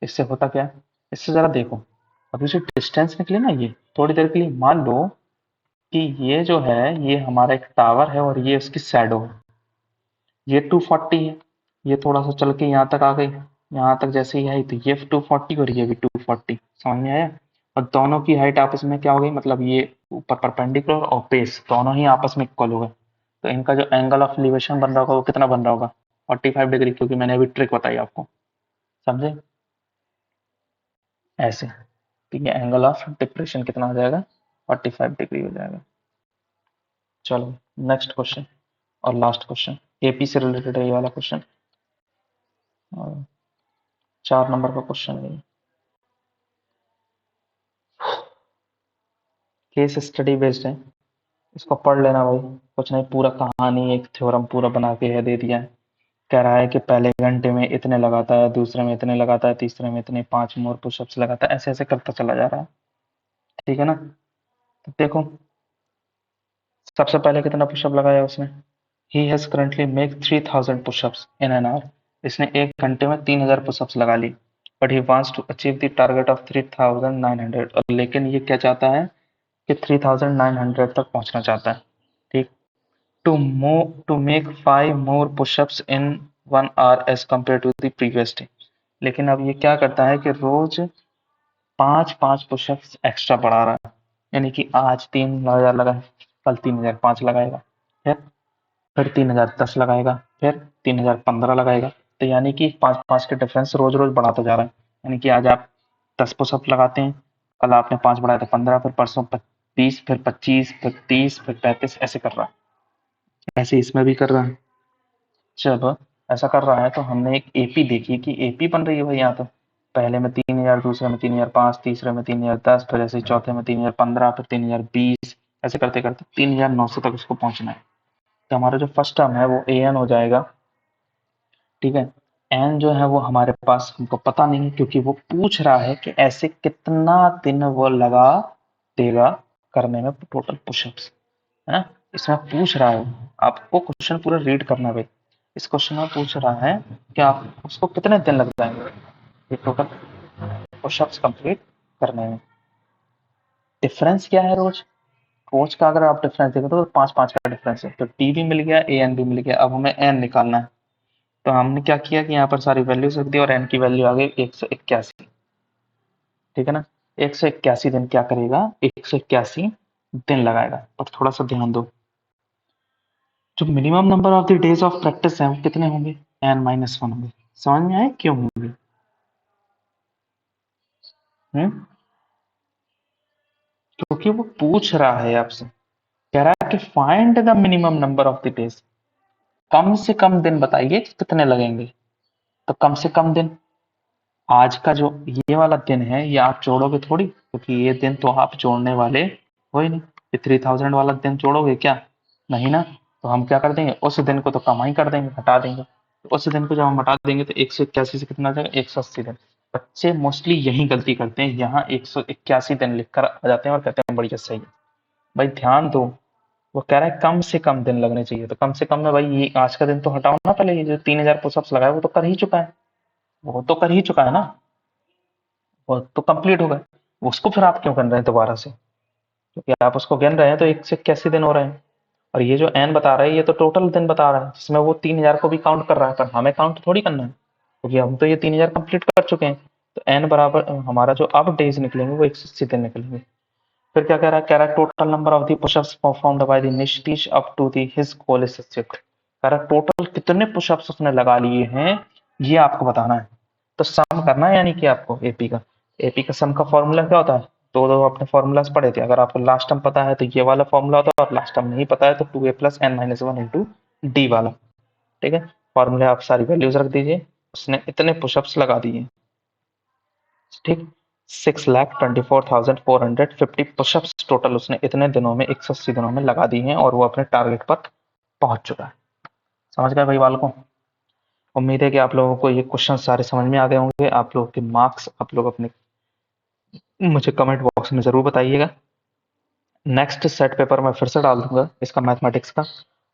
इससे होता क्या है, इससे जरा देखो, अभी जो डिस्टेंस निकले ना, ये थोड़ी देर के लिए मान लो कि ये जो है ये हमारा एक टावर है और ये उसकी शैडो है। ये 240 है, ये थोड़ा सा चल के यहाँ तक आ गई, यहाँ तक जैसे ही आई तो ये 240 और ये भी 240, समझ में आया। और दोनों की हाइट आपस में क्या हो गई, मतलब ये ऊपर परपेंडिकुलर और बेस दोनों ही आपस में इक्वल हो गए। तो इनका जो एंगल ऑफ एलिवेशन बन रहा होगा वो कितना बन रहा होगा, 45 डिग्री, क्योंकि मैंने अभी ट्रिक बताई आपको, समझे। ऐसे, तो ये एंगल ऑफ डिप्रेशन कितना हो जाएगा, 45 डिग्री हो जाएगा। चलो नेक्स्ट क्वेश्चन और लास्ट क्वेश्चन, एपी से रिलेटेड है ये वाला क्वेश्चन, 4 नंबर का क्वेश्चन है। केस स्टडी बेस्ड है, इसको पढ़ लेना भाई, कुछ नहीं, पूरा कहानी एक थ्योरम पूरा बना के है दे दिया है। कह रहा है कि पहले घंटे में इतने लगाता है, दूसरे में इतने लगाता है, तीसरे में इतने, 5 मोर पुशअप्स लगाता है, ऐसे ऐसे करता चला जा रहा है, ठीक है ना। तो देखो, सबसे पहले कितना पुशअप लगाया उसने, he has currently make 3000 pushups in an hour, इसने एक घंटे में 3000 पुशअप्स लगा ली। But he wants to achieve the target of 3900, और लेकिन ये क्या चाहता है कि 3900 तक पहुंचना चाहता है, ठीक। To make 5 more pushups in 1 hour as compare to the previous day, लेकिन अब ये क्या करता है कि रोज 5 5 पुशअप्स एक्स्ट्रा बढ़ा रहा है, यानी कि आज 3000 लगाए, कल 3005 लगाएगा, फिर 3010 लगाएगा, फिर 3015 लगाएगा। तो यानी कि 5 5 के डिफरेंस रोज रोज बढ़ाता जा रहा है। यानी कि आज आप 10 पुशअप लगाते हैं, कल आपने 5 बढ़ाया तो 15, फिर परसों 20, फिर 25, फिर 30, फिर 35, ऐसे कर रहा है। ऐसे इसमें भी कर रहा है। जब ऐसा कर रहा है तो हमने एक एपी देखी कि एपी बन रही है भाई, यहाँ तो पहले में 3000, दूसरे में 3005, तीसरे में 3010, फिर ऐसे चौथे में 3015, फिर 3020, ऐसे करते करते 3900 तक उसको पहुंचना है। तो हमारा जो फर्स्ट टर्म है वो ए एन हो जाएगा, ठीक है। एन जो है वो हमारे पास हमको पता नहीं है, क्योंकि वो पूछ रहा है कि ऐसे कितना दिन वो लगा देगा करने में टोटल पुशअप्स, है। इसमें पूछ रहा है, आपको क्वेश्चन पूरा रीड करना है भाई। इस क्वेश्चन में पूछ रहा है कि आप उसको कितने दिन लग जाएंगे ये टोटल पुशअप्स कंप्लीट करने में। डिफरेंस क्या है रोज, रोज का अगर आप डिफरेंस देखो तो 5 5 का डिफरेंस है, तो टी भी मिल गया, ए एन भी मिल गया। अब हमें एन निकालना है, तो हमने क्या किया कि यहाँ पर सारी वैल्यूज रख दी और एन की वैल्यू आ गई 181, ठीक है ना। 181 दिन क्या करेगा, 181 दिन लगाएगा। पर थोड़ा सा ध्यान दो, जो minimum number of the days of practice है वो कितने होंगे, n-1 होंगे। समझ में आए क्यों होंगे। क्योंकि वो पूछ रहा है आपसे, कह रहा है कि find the minimum number of the days, कम से कम दिन बताइए कि कितने लगेंगे। तो कम से कम दिन, आज का जो ये वाला दिन है ये आप जोड़ोगे थोड़ी, क्योंकि ये दिन तो आप जोड़ने वाले हो ही नहीं। ये 3000 वाला दिन जोड़ोगे क्या, नहीं ना। तो हम क्या कर देंगे, उस दिन को तो कम ही कर देंगे, हटा देंगे। तो उस दिन को जब हम हटा देंगे तो 181 से कितना आ जाएगा, 180 दिन। बच्चे मोस्टली यही गलती करते हैं, यहाँ 181 दिन लिखकर आ जाते हैं और कहते हैं बढ़िया सही है। भाई ध्यान दो, वो कह रहा है कम से कम दिन लगने चाहिए, तो कम से कम में भाई ये आज का दिन तो हटाओ ना, पहले ये जो 3000 पुशअप्स लगाए वो तो कर ही चुका है, वो तो कर ही चुका है ना, वो तो कंप्लीट हो गए। उसको फिर आप क्यों कर रहे हैं दोबारा से, क्योंकि आप उसको गिन रहे हैं तो 181 दिन हो रहे हैं। और ये जो एन बता रहा है ये तो टोटल दिन बता रहा है, जिसमें वो 3000 को भी काउंट कर रहा है, पर हमें काउंट थोड़ी करना है, क्योंकि हम तो ये 3000 कंप्लीट कर चुके हैं। तो एन बराबर हमारा जो अब डेज निकलेंगे वो 180 दिन निकलेंगे। फिर क्या कह रहा है, कह रहा है total number of the pushups performed by the Nitish up to the his goal is achieved, कह रहा है टोटल कितने पुशअप्स उसने लगा लिए हैं ये आपको बताना है। तो सम करना है, यानी कि आपको एपी का, एपी का सम का फॉर्मूला क्या होता है, दो दो अपने फॉर्मूलाज पढ़े थे। अगर आपको लास्ट टर्म पता है तो ये वाला फॉर्मूला होता है, और लास्ट टर्म नहीं पता है तो 2a+n-1 इंटू डी वाला, ठीक है। फॉर्मूले आप सारी वैल्यूज रख दीजिए, उसने इतने पुशअप्स लगा दिए, ठीक। 6,24,450 पुशअप्स टोटल उसने इतने दिनों में 180 दिनों में लगा दी हैं, और वो अपने टारगेट पर पहुंच चुका है। समझ गए भाई बालकों? उम्मीद है कि आप लोगों को ये क्वेश्चन सारे समझ में आ गए होंगे। आप लोगों के मार्क्स आप लोग अपने मुझे कमेंट बॉक्स में ज़रूर बताइएगा। नेक्स्ट सेट पेपर मैं फिर से डाल दूंगा इसका मैथमेटिक्स का,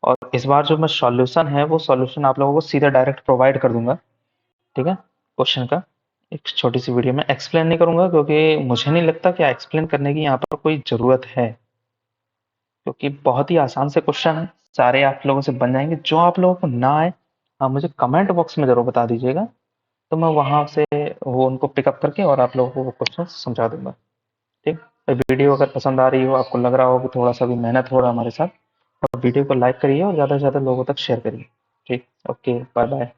और इस बार जो मैं सॉल्यूशन है वो सॉल्यूशन आप लोगों को सीधा डायरेक्ट प्रोवाइड कर दूंगा। ठीक है, क्वेश्चन का एक छोटी सी वीडियो में एक्सप्लेन नहीं करूंगा, क्योंकि मुझे नहीं लगता कि एक्सप्लेन करने की यहाँ पर कोई ज़रूरत है, क्योंकि बहुत ही आसान से क्वेश्चन है, सारे आप लोगों से बन जाएंगे। जो आप लोगों को ना आए आप मुझे कमेंट बॉक्स में ज़रूर बता दीजिएगा, तो मैं वहाँ से वो उनको पिकअप करके और आप लोगों को वो क्वेश्चन समझा दूंगा। ठीक, तो वीडियो अगर पसंद आ रही हो, आपको लग रहा हो कि थोड़ा सा भी मेहनत हो रहा है हमारे साथ, तो वीडियो को लाइक करिए और ज़्यादा से ज़्यादा लोगों तक शेयर करिए। ठीक, ओके, बाय बाय।